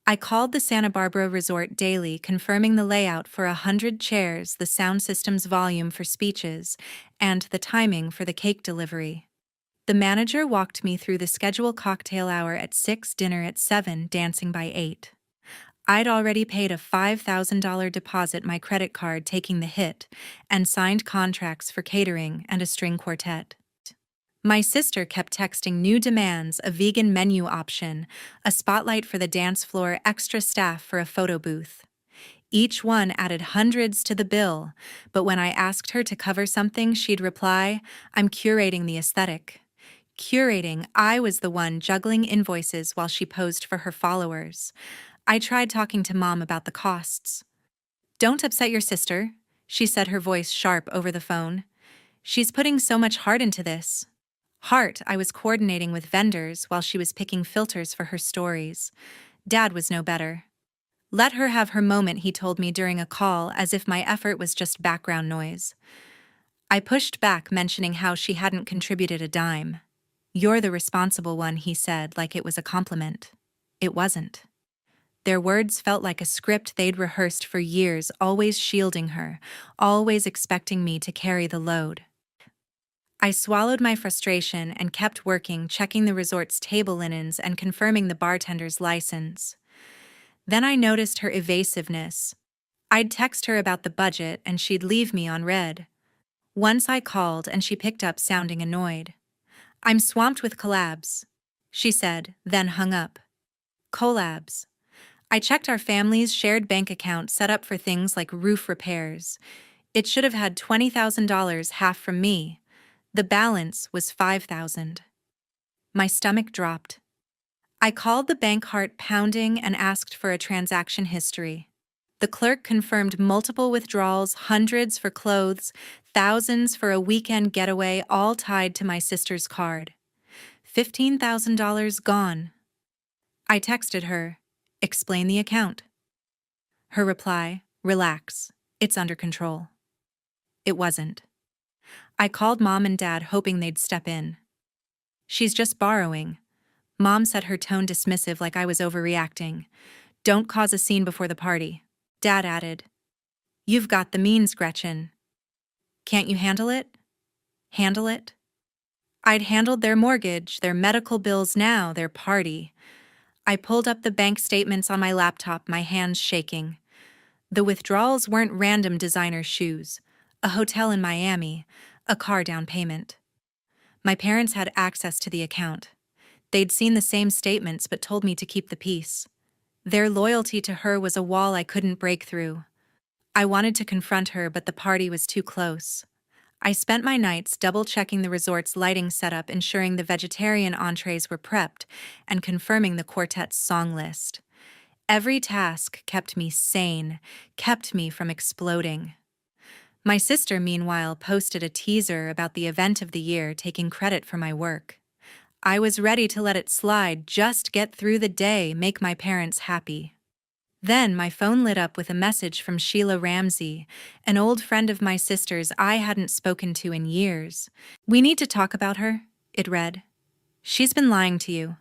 I called the Santa Barbara Resort daily, confirming the layout for 100 chairs, the sound system's volume for speeches, and the timing for the cake delivery. The manager walked me through the schedule: cocktail hour at 6, dinner at 7, dancing by 8. I'd already paid a $5,000 deposit, my credit card taking the hit, and signed contracts for catering and a string quartet. My sister kept texting new demands: a vegan menu option, a spotlight for the dance floor, extra staff for a photo booth. Each one added hundreds to the bill, but when I asked her to cover something, she'd reply, "I'm curating the aesthetic." Curating, I was the one juggling invoices while she posed for her followers. I tried talking to Mom about the costs. "Don't upset your sister," she said, her voice sharp over the phone. "She's putting so much heart into this." Heart, I was coordinating with vendors while she was picking filters for her stories. Dad was no better. "Let her have her moment," he told me during a call, as if my effort was just background noise. I pushed back, mentioning how she hadn't contributed a dime. "You're the responsible one," he said, like it was a compliment. It wasn't. Their words felt like a script they'd rehearsed for years, always shielding her, always expecting me to carry the load. I swallowed my frustration and kept working, checking the resort's table linens and confirming the bartender's license. Then I noticed her evasiveness. I'd text her about the budget and she'd leave me on red. Once I called and she picked up, sounding annoyed. "I'm swamped with collabs," she said, then hung up. Collabs. I checked our family's shared bank account, set up for things like roof repairs. It should have had $20,000, half from me. The balance was $5,000. My stomach dropped. I called the bank, heart pounding, and asked for a transaction history. The clerk confirmed multiple withdrawals, hundreds for clothes, thousands for a weekend getaway, all tied to my sister's card. $15,000 gone. I texted her, "Explain the account." Her reply, "Relax, it's under control." It wasn't. I called Mom and Dad, hoping they'd step in. "She's just borrowing." Mom said, her tone dismissive, like I was overreacting. "Don't cause a scene before the party." Dad added, "You've got the means, Gretchen. Can't you handle it?" Handle it? I'd handled their mortgage, their medical bills, now their party. I pulled up the bank statements on my laptop, my hands shaking. The withdrawals weren't random designer shoes, a hotel in Miami, a car down payment. My parents had access to the account. They'd seen the same statements but told me to keep the peace. Their loyalty to her was a wall I couldn't break through. I wanted to confront her, but the party was too close. I spent my nights double-checking the resort's lighting setup, ensuring the vegetarian entrees were prepped, and confirming the quartet's song list. Every task kept me sane, kept me from exploding. My sister, meanwhile, posted a teaser about the event of the year, taking credit for my work. I was ready to let it slide, just get through the day, make my parents happy. Then my phone lit up with a message from Sheila Ramsey, an old friend of my sister's I hadn't spoken to in years. "We need to talk about her," it read. "She's been lying to you."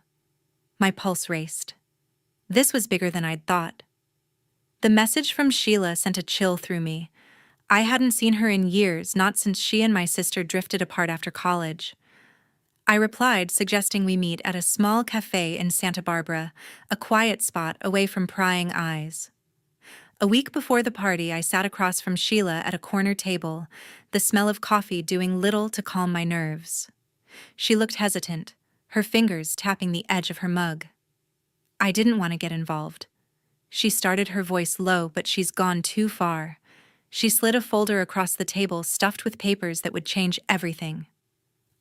My pulse raced. This was bigger than I'd thought. The message from Sheila sent a chill through me. I hadn't seen her in years, not since she and my sister drifted apart after college. I replied, suggesting we meet at a small cafe in Santa Barbara, a quiet spot away from prying eyes. A week before the party, I sat across from Sheila at a corner table, the smell of coffee doing little to calm my nerves. She looked hesitant, her fingers tapping the edge of her mug. I didn't want to get involved. She started, her voice low, but she's gone too far. She slid a folder across the table stuffed with papers that would change everything.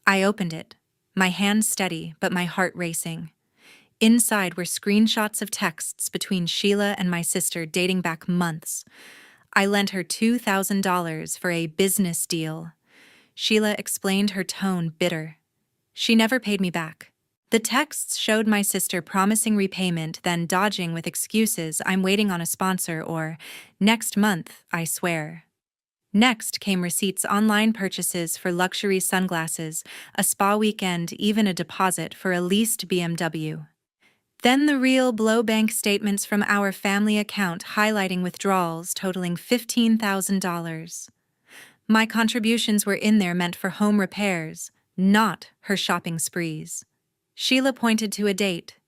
I opened it, my hand steady but my heart racing. Inside were screenshots of texts between Sheila and my sister dating back months. I lent her $2,000 for a business deal. Sheila explained, her tone bitter. She never paid me back. The texts showed my sister promising repayment, then dodging with excuses, "I'm waiting on a sponsor," or "next month, I swear." Next came receipts, online purchases for luxury sunglasses, a spa weekend, even a deposit for a leased BMW. Then the real blow, bank statements from our family account highlighting withdrawals totaling $15,000. My contributions were in there, meant for home repairs, not her shopping sprees. Sheila pointed to a date.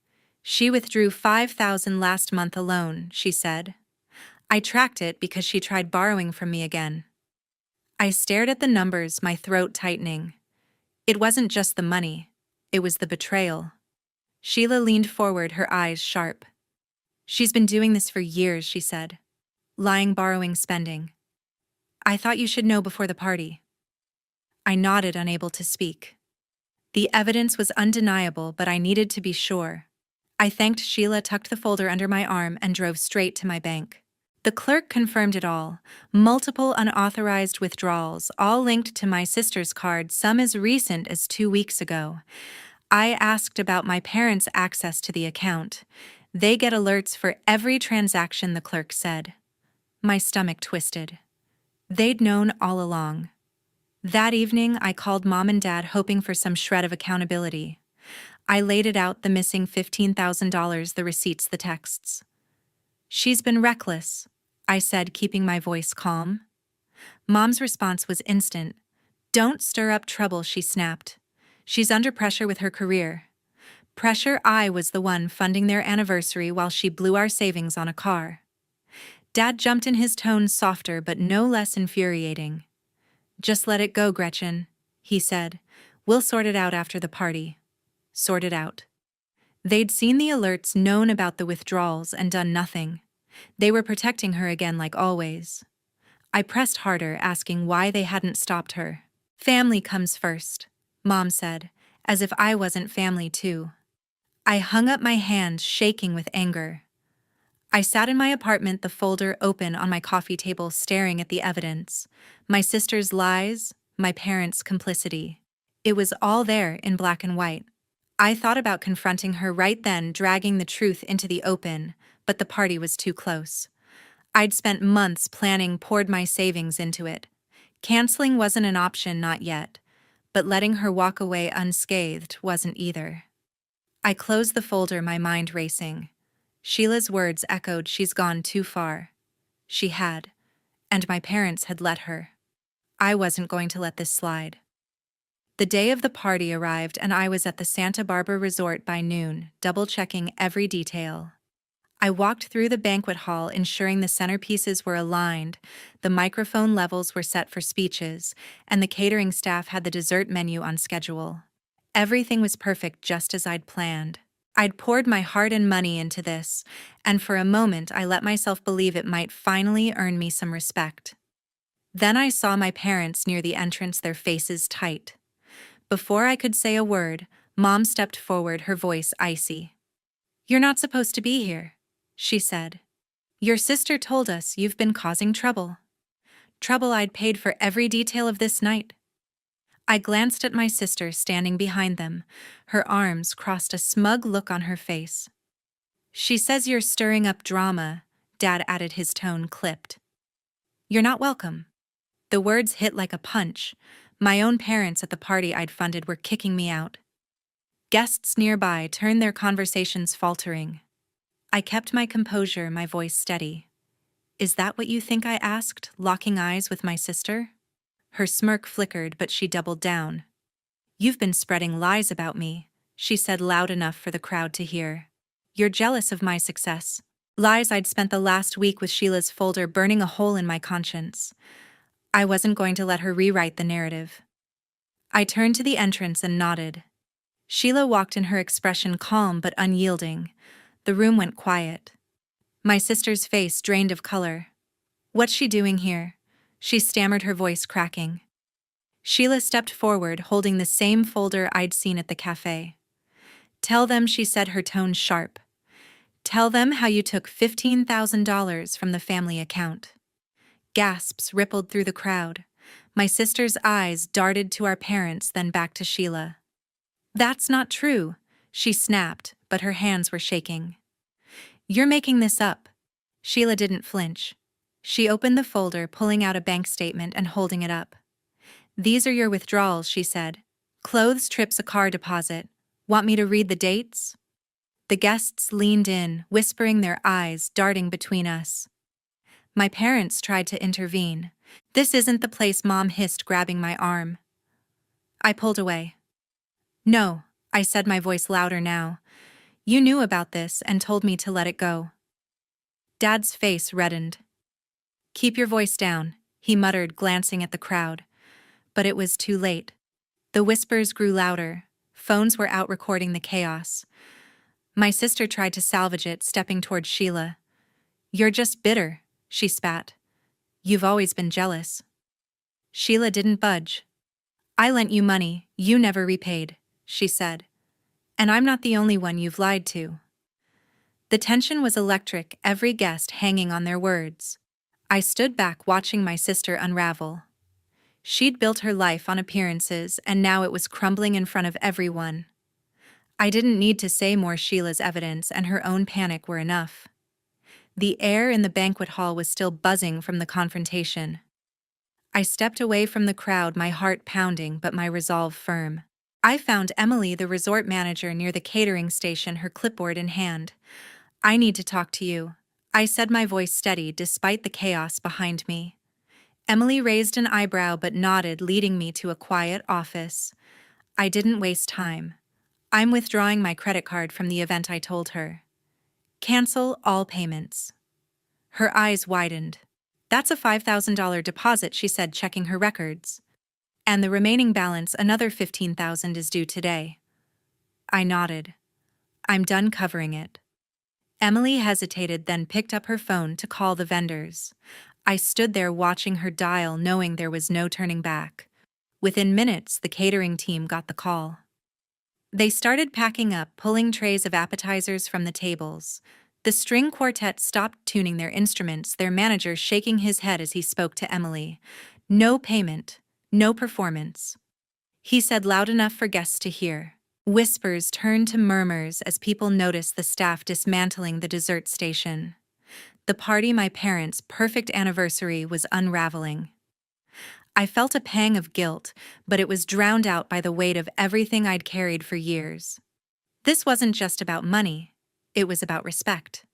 "She withdrew $5,000 last month alone," she said. I tracked it because she tried borrowing from me again. I stared at the numbers, my throat tightening. It wasn't just the money, it was the betrayal. Sheila leaned forward, her eyes sharp. "She's been doing this for years," she said. "Lying, borrowing, spending. I thought you should know before the party." I nodded, unable to speak. The evidence was undeniable, but I needed to be sure. I thanked Sheila, tucked the folder under my arm, and drove straight to my bank. The clerk confirmed it all. Multiple unauthorized withdrawals, all linked to my sister's card, some as recent as 2 weeks ago. I asked about my parents' access to the account. "They get alerts for every transaction," the clerk said. My stomach twisted. They'd known all along. That evening, I called Mom and Dad, hoping for some shred of accountability. I laid it out, the missing $15,000, the receipts, the texts. "She's been reckless," I said, keeping my voice calm. Mom's response was instant. "Don't stir up trouble," she snapped. "She's under pressure with her career." Pressure? I was the one funding their anniversary while she blew our savings on a car. Dad jumped in, his tone softer but no less infuriating. "Just let it go, Gretchen," he said. "We'll sort it out after the party." Sort it out. They'd seen the alerts, known about the withdrawals, and done nothing. They were protecting her again, like always. I pressed harder, asking why they hadn't stopped her. "Family comes first," Mom said, as if I wasn't family too. I hung up my hands, shaking with anger. I sat in my apartment, the folder open on my coffee table, staring at the evidence. My sister's lies, my parents' complicity. It was all there in black and white. I thought about confronting her right then, dragging the truth into the open, but the party was too close. I'd spent months planning, poured my savings into it. Canceling wasn't an option, not yet, but letting her walk away unscathed wasn't either. I closed the folder, my mind racing. Sheila's words echoed, "She's gone too far." She had, and my parents had let her. I wasn't going to let this slide. The day of the party arrived, and I was at the Santa Barbara resort by noon, double-checking every detail. I walked through the banquet hall, ensuring the centerpieces were aligned, the microphone levels were set for speeches, and the catering staff had the dessert menu on schedule. Everything was perfect, just as I'd planned. I'd poured my heart and money into this, and for a moment I let myself believe it might finally earn me some respect. Then I saw my parents near the entrance, their faces tight. Before I could say a word, Mom stepped forward, her voice icy. "You're not supposed to be here," she said. Your sister told us you've been causing trouble. Trouble I'd paid for every detail of this night. I glanced at my sister standing behind them. Her arms crossed, a smug look on her face. She says you're stirring up drama, Dad added, his tone clipped. You're not welcome. The words hit like a punch. My own parents at the party I'd funded were kicking me out. Guests nearby turned, their conversations faltering. I kept my composure, my voice steady. Is that what you think? I asked, locking eyes with my sister. Her smirk flickered, but she doubled down. You've been spreading lies about me, she said loud enough for the crowd to hear. You're jealous of my success. Lies I'd spent the last week with Sheila's folder burning a hole in my conscience. I wasn't going to let her rewrite the narrative. I turned to the entrance and nodded. Sheila walked in, her expression calm but unyielding. The room went quiet. My sister's face drained of color. What's she doing here? She stammered, her voice cracking. Sheila stepped forward, holding the same folder I'd seen at the cafe. Tell them, she said, her tone sharp. Tell them how you took $15,000 from the family account. Gasps rippled through the crowd. My sister's eyes darted to our parents, then back to Sheila. That's not true, she snapped, but her hands were shaking. You're making this up. Sheila didn't flinch. She opened the folder, pulling out a bank statement and holding it up. These are your withdrawals, she said. Clothes, trips, a car deposit. Want me to read the dates? The guests leaned in, whispering, their eyes darting between us. My parents tried to intervene. This isn't the place, Mom hissed, grabbing my arm. I pulled away. No, I said, my voice louder now. You knew about this and told me to let it go. Dad's face reddened. Keep your voice down, he muttered, glancing at the crowd. But it was too late. The whispers grew louder. Phones were out recording the chaos. My sister tried to salvage it, stepping toward Sheila. You're just bitter, she spat. You've always been jealous. Sheila didn't budge. I lent you money, you never repaid, she said. And I'm not the only one you've lied to. The tension was electric, every guest hanging on their words. I stood back, watching my sister unravel. She'd built her life on appearances, and now it was crumbling in front of everyone. I didn't need to say more. Sheila's evidence and her own panic were enough. The air in the banquet hall was still buzzing from the confrontation. I stepped away from the crowd, my heart pounding but my resolve firm. I found Emily, the resort manager, near the catering station, her clipboard in hand. I need to talk to you, I said, my voice steady despite the chaos behind me. Emily raised an eyebrow but nodded, leading me to a quiet office. I didn't waste time. I'm withdrawing my credit card from the event, I told her. Cancel all payments. Her eyes widened. That's a $5,000 deposit, she said, checking her records. And the remaining balance, another $15,000, is due today. I nodded. I'm done covering it. Emily hesitated, then picked up her phone to call the vendors. I stood there watching her dial, knowing there was no turning back. Within minutes, the catering team got the call. They started packing up, pulling trays of appetizers from the tables. The string quartet stopped tuning their instruments, their manager shaking his head as he spoke to Emily. No payment, no performance. He said loud enough for guests to hear. Whispers turned to murmurs as people noticed the staff dismantling the dessert station. The party, my parents' perfect anniversary, was unraveling. I felt a pang of guilt, but it was drowned out by the weight of everything I'd carried for years. This wasn't just about money, it was about respect.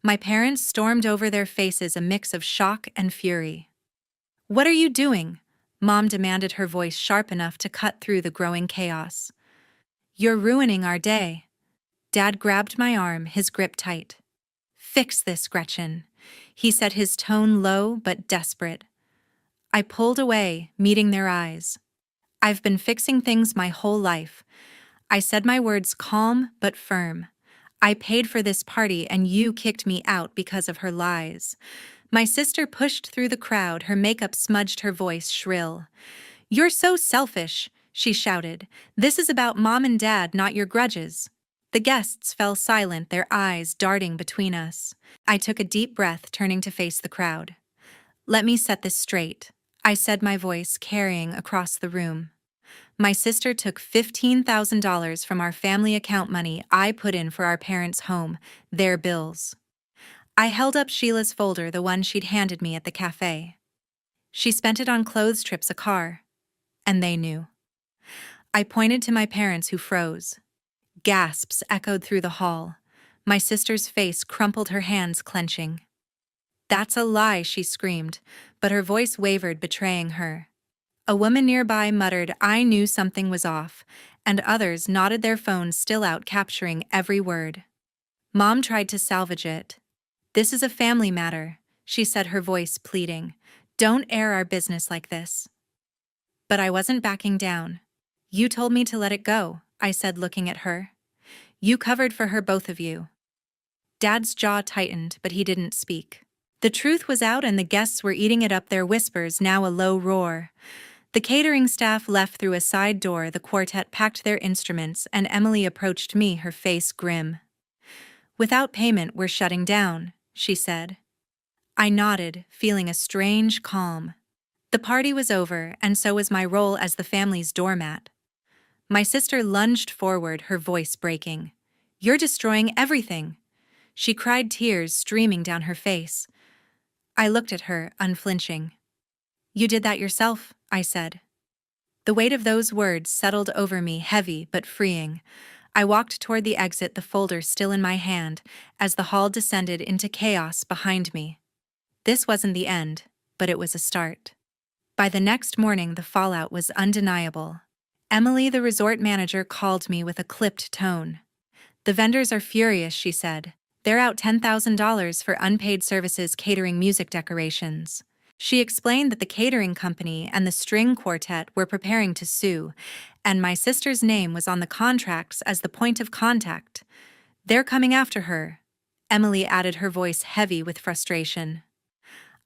My parents stormed over, their faces a mix of shock and fury. What are you doing? Mom demanded, her voice sharp enough to cut through the growing chaos. You're ruining our day. Dad grabbed my arm, his grip tight. Fix this, Gretchen, he said, his tone low but desperate. I pulled away, meeting their eyes. I've been fixing things my whole life. I said, my words calm but firm. I paid for this party and you kicked me out because of her lies. My sister pushed through the crowd, her makeup smudged, her voice shrill. You're so selfish, she shouted. This is about Mom and Dad, not your grudges. The guests fell silent, their eyes darting between us. I took a deep breath, turning to face the crowd. "Let me set this straight," I said, my voice carrying across the room. "My sister took $15,000 from our family account, money I put in for our parents' home, their bills." I held up Sheila's folder, the one she'd handed me at the cafe. "She spent it on clothes, trips, a car." And they knew. I pointed to my parents, who froze. Gasps echoed through the hall. My sister's face crumpled, her hands clenching. "That's a lie," she screamed, but her voice wavered, betraying her. A woman nearby muttered, "I knew something was off," and others nodded, their phones still out, capturing every word. Mom tried to salvage it. "This is a family matter," she said, her voice pleading. "Don't air our business like this." But I wasn't backing down. "You told me to let it go," I said, looking at her. "You covered for her, both of you." Dad's jaw tightened, but he didn't speak. The truth was out, and the guests were eating it up, their whispers now a low roar. The catering staff left through a side door, the quartet packed their instruments, and Emily approached me, her face grim. "Without payment, we're shutting down," she said. I nodded, feeling a strange calm. The party was over, and so was my role as the family's doormat. My sister lunged forward, her voice breaking. "You're destroying everything!" She cried, tears streaming down her face. I looked at her, unflinching. "You did that yourself," I said. The weight of those words settled over me, heavy but freeing. I walked toward the exit, the folder still in my hand, as the hall descended into chaos behind me. This wasn't the end, but it was a start. By the next morning, the fallout was undeniable. Emily, the resort manager, called me with a clipped tone. "The vendors are furious," she said. "They're out $10,000 for unpaid services, catering, music, decorations." She explained that the catering company and the string quartet were preparing to sue, and my sister's name was on the contracts as the point of contact. "They're coming after her," Emily added, her voice heavy with frustration.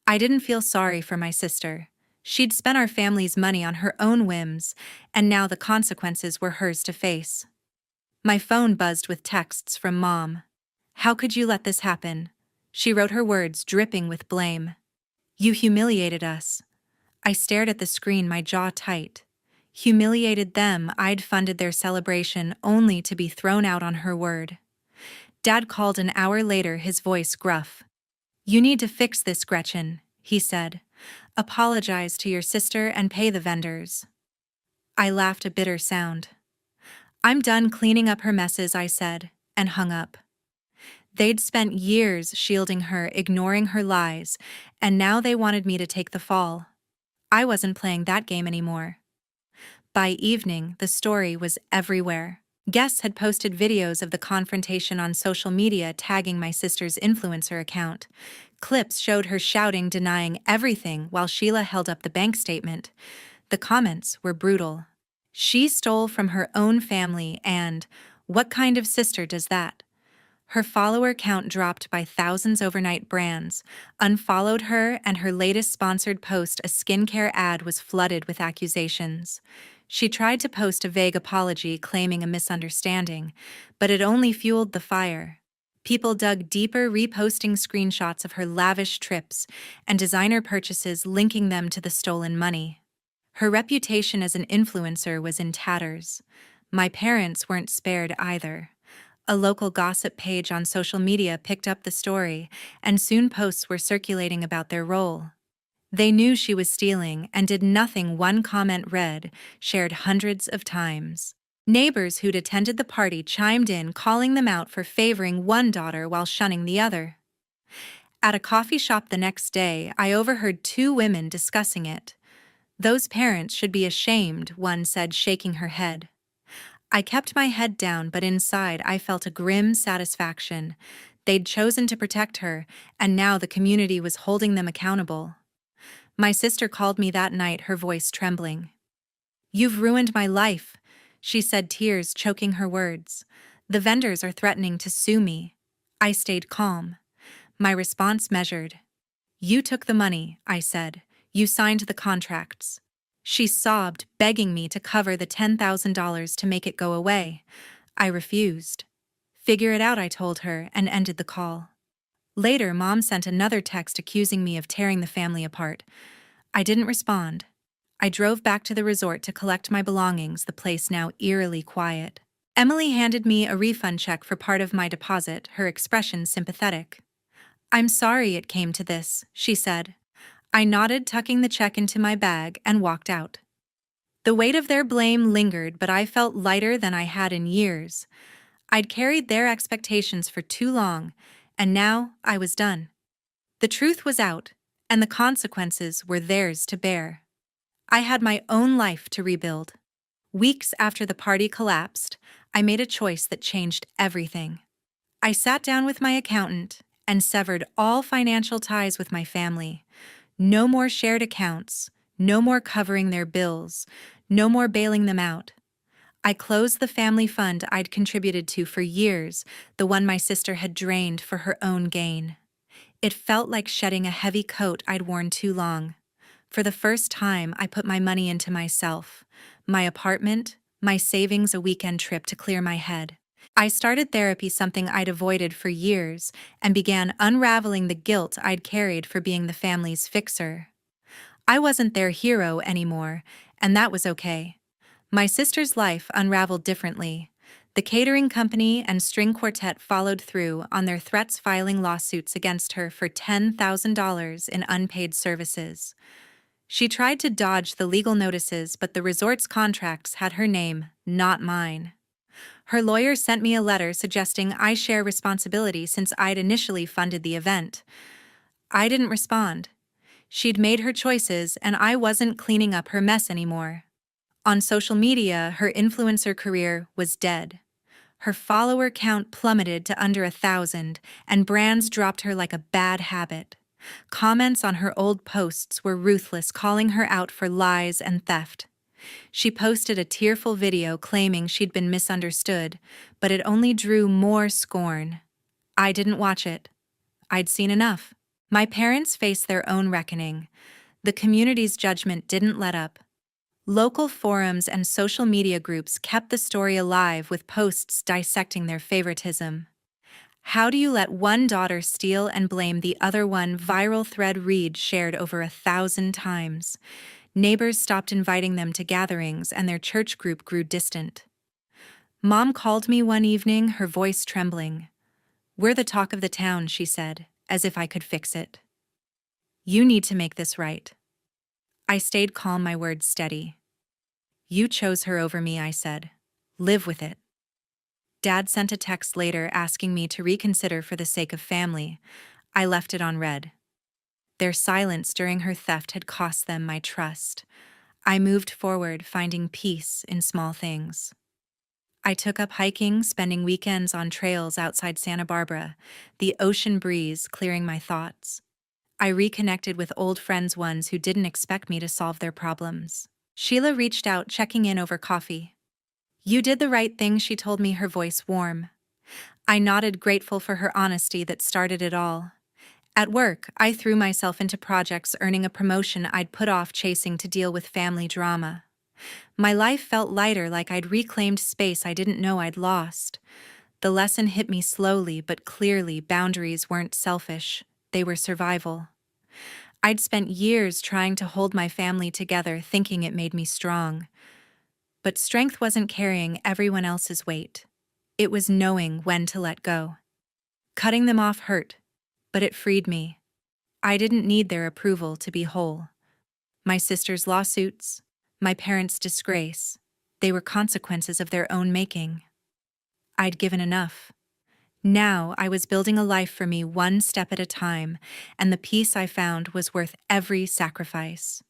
I didn't feel sorry for my sister. She'd spent our family's money on her own whims, and now the consequences were hers to face. My phone buzzed with texts from Mom. "How could you let this happen?" She wrote, her words dripping with blame. "You humiliated us." I stared at the screen, my jaw tight. Humiliated them? I'd funded their celebration only to be thrown out on her word. Dad called an hour later, his voice gruff. "You need to fix this, Gretchen," he said. "Apologize to your sister and pay the vendors." I laughed, a bitter sound. "I'm done cleaning up her messes," I said, and hung up. They'd spent years shielding her, ignoring her lies, and now they wanted me to take the fall. I wasn't playing that game anymore. By evening, the story was everywhere. Guests had posted videos of the confrontation on social media, tagging my sister's influencer account. Clips showed her shouting, denying everything, while Sheila held up the bank statement. The comments were brutal. "She stole from her own family, and what kind of sister does that?" Her follower count dropped by thousands overnight. Brands unfollowed her, and her latest sponsored post, a skincare ad, was flooded with accusations. She tried to post a vague apology, claiming a misunderstanding, but it only fueled the fire. People dug deeper, reposting screenshots of her lavish trips and designer purchases, linking them to the stolen money. Her reputation as an influencer was in tatters. My parents weren't spared either. A local gossip page on social media picked up the story, and soon posts were circulating about their role. They knew she was stealing and did nothing. One comment read, shared hundreds of times. Neighbors who'd attended the party chimed in, calling them out for favoring one daughter while shunning the other. At a coffee shop the next day, I overheard two women discussing it. "Those parents should be ashamed," one said, shaking her head. I kept my head down, but inside I felt a grim satisfaction. They'd chosen to protect her, and now the community was holding them accountable. My sister called me that night, her voice trembling. "You've ruined my life," she said, tears choking her words. "The vendors are threatening to sue me." I stayed calm. My response measured. "You took the money," I said. "You signed the contracts." She sobbed, begging me to cover the $10,000 to make it go away. I refused. Figure it out, I told her, and ended the call. Later, Mom sent another text accusing me of tearing the family apart. I didn't respond. I drove back to the resort to collect my belongings, the place now eerily quiet. Emily handed me a refund check for part of my deposit, her expression sympathetic. "I'm sorry it came to this," she said. I nodded, tucking the check into my bag, and walked out. The weight of their blame lingered, but I felt lighter than I had in years. I'd carried their expectations for too long, and now I was done. The truth was out, and the consequences were theirs to bear. I had my own life to rebuild. Weeks after the party collapsed, I made a choice that changed everything. I sat down with my accountant and severed all financial ties with my family. No more shared accounts, no more covering their bills, no more bailing them out. I closed the family fund I'd contributed to for years, the one my sister had drained for her own gain. It felt like shedding a heavy coat I'd worn too long. For the first time, I put my money into myself, my apartment, my savings, a weekend trip to clear my head. I started therapy, something I'd avoided for years, and began unraveling the guilt I'd carried for being the family's fixer. I wasn't their hero anymore, and that was okay. My sister's life unraveled differently. The catering company and string quartet followed through on their threats, filing lawsuits against her for $10,000 in unpaid services. She tried to dodge the legal notices, but the resort's contracts had her name, not mine. Her lawyer sent me a letter suggesting I share responsibility since I'd initially funded the event. I didn't respond. She'd made her choices, and I wasn't cleaning up her mess anymore. On social media, her influencer career was dead. Her follower count plummeted to under 1,000, and brands dropped her like a bad habit. Comments on her old posts were ruthless, calling her out for lies and theft. She posted a tearful video claiming she'd been misunderstood, but it only drew more scorn. I didn't watch it. I'd seen enough. My parents faced their own reckoning. The community's judgment didn't let up. Local forums and social media groups kept the story alive with posts dissecting their favoritism. "How do you let one daughter steal and blame the other one?" Viral thread read shared over 1,000 times. Neighbors stopped inviting them to gatherings, and their church group grew distant. Mom called me one evening, her voice trembling. "We're the talk of the town," she said, as if I could fix it. "You need to make this right." I stayed calm, my words steady. "You chose her over me," I said. "Live with it." Dad sent a text later asking me to reconsider for the sake of family. I left it on read. Their silence during her theft had cost them my trust. I moved forward, finding peace in small things. I took up hiking, spending weekends on trails outside Santa Barbara, the ocean breeze clearing my thoughts. I reconnected with old friends, ones who didn't expect me to solve their problems. Sheila reached out, checking in over coffee. "You did the right thing," she told me, her voice warm. I nodded, grateful for her honesty that started it all. At work, I threw myself into projects, earning a promotion I'd put off, chasing to deal with family drama. My life felt lighter, like I'd reclaimed space I didn't know I'd lost. The lesson hit me slowly but clearly: boundaries weren't selfish, they were survival. I'd spent years trying to hold my family together, thinking it made me strong. But strength wasn't carrying everyone else's weight. It was knowing when to let go. Cutting them off hurt, but it freed me. I didn't need their approval to be whole. My sister's lawsuits, my parents' disgrace, they were consequences of their own making. I'd given enough. Now I was building a life for me, one step at a time, and the peace I found was worth every sacrifice.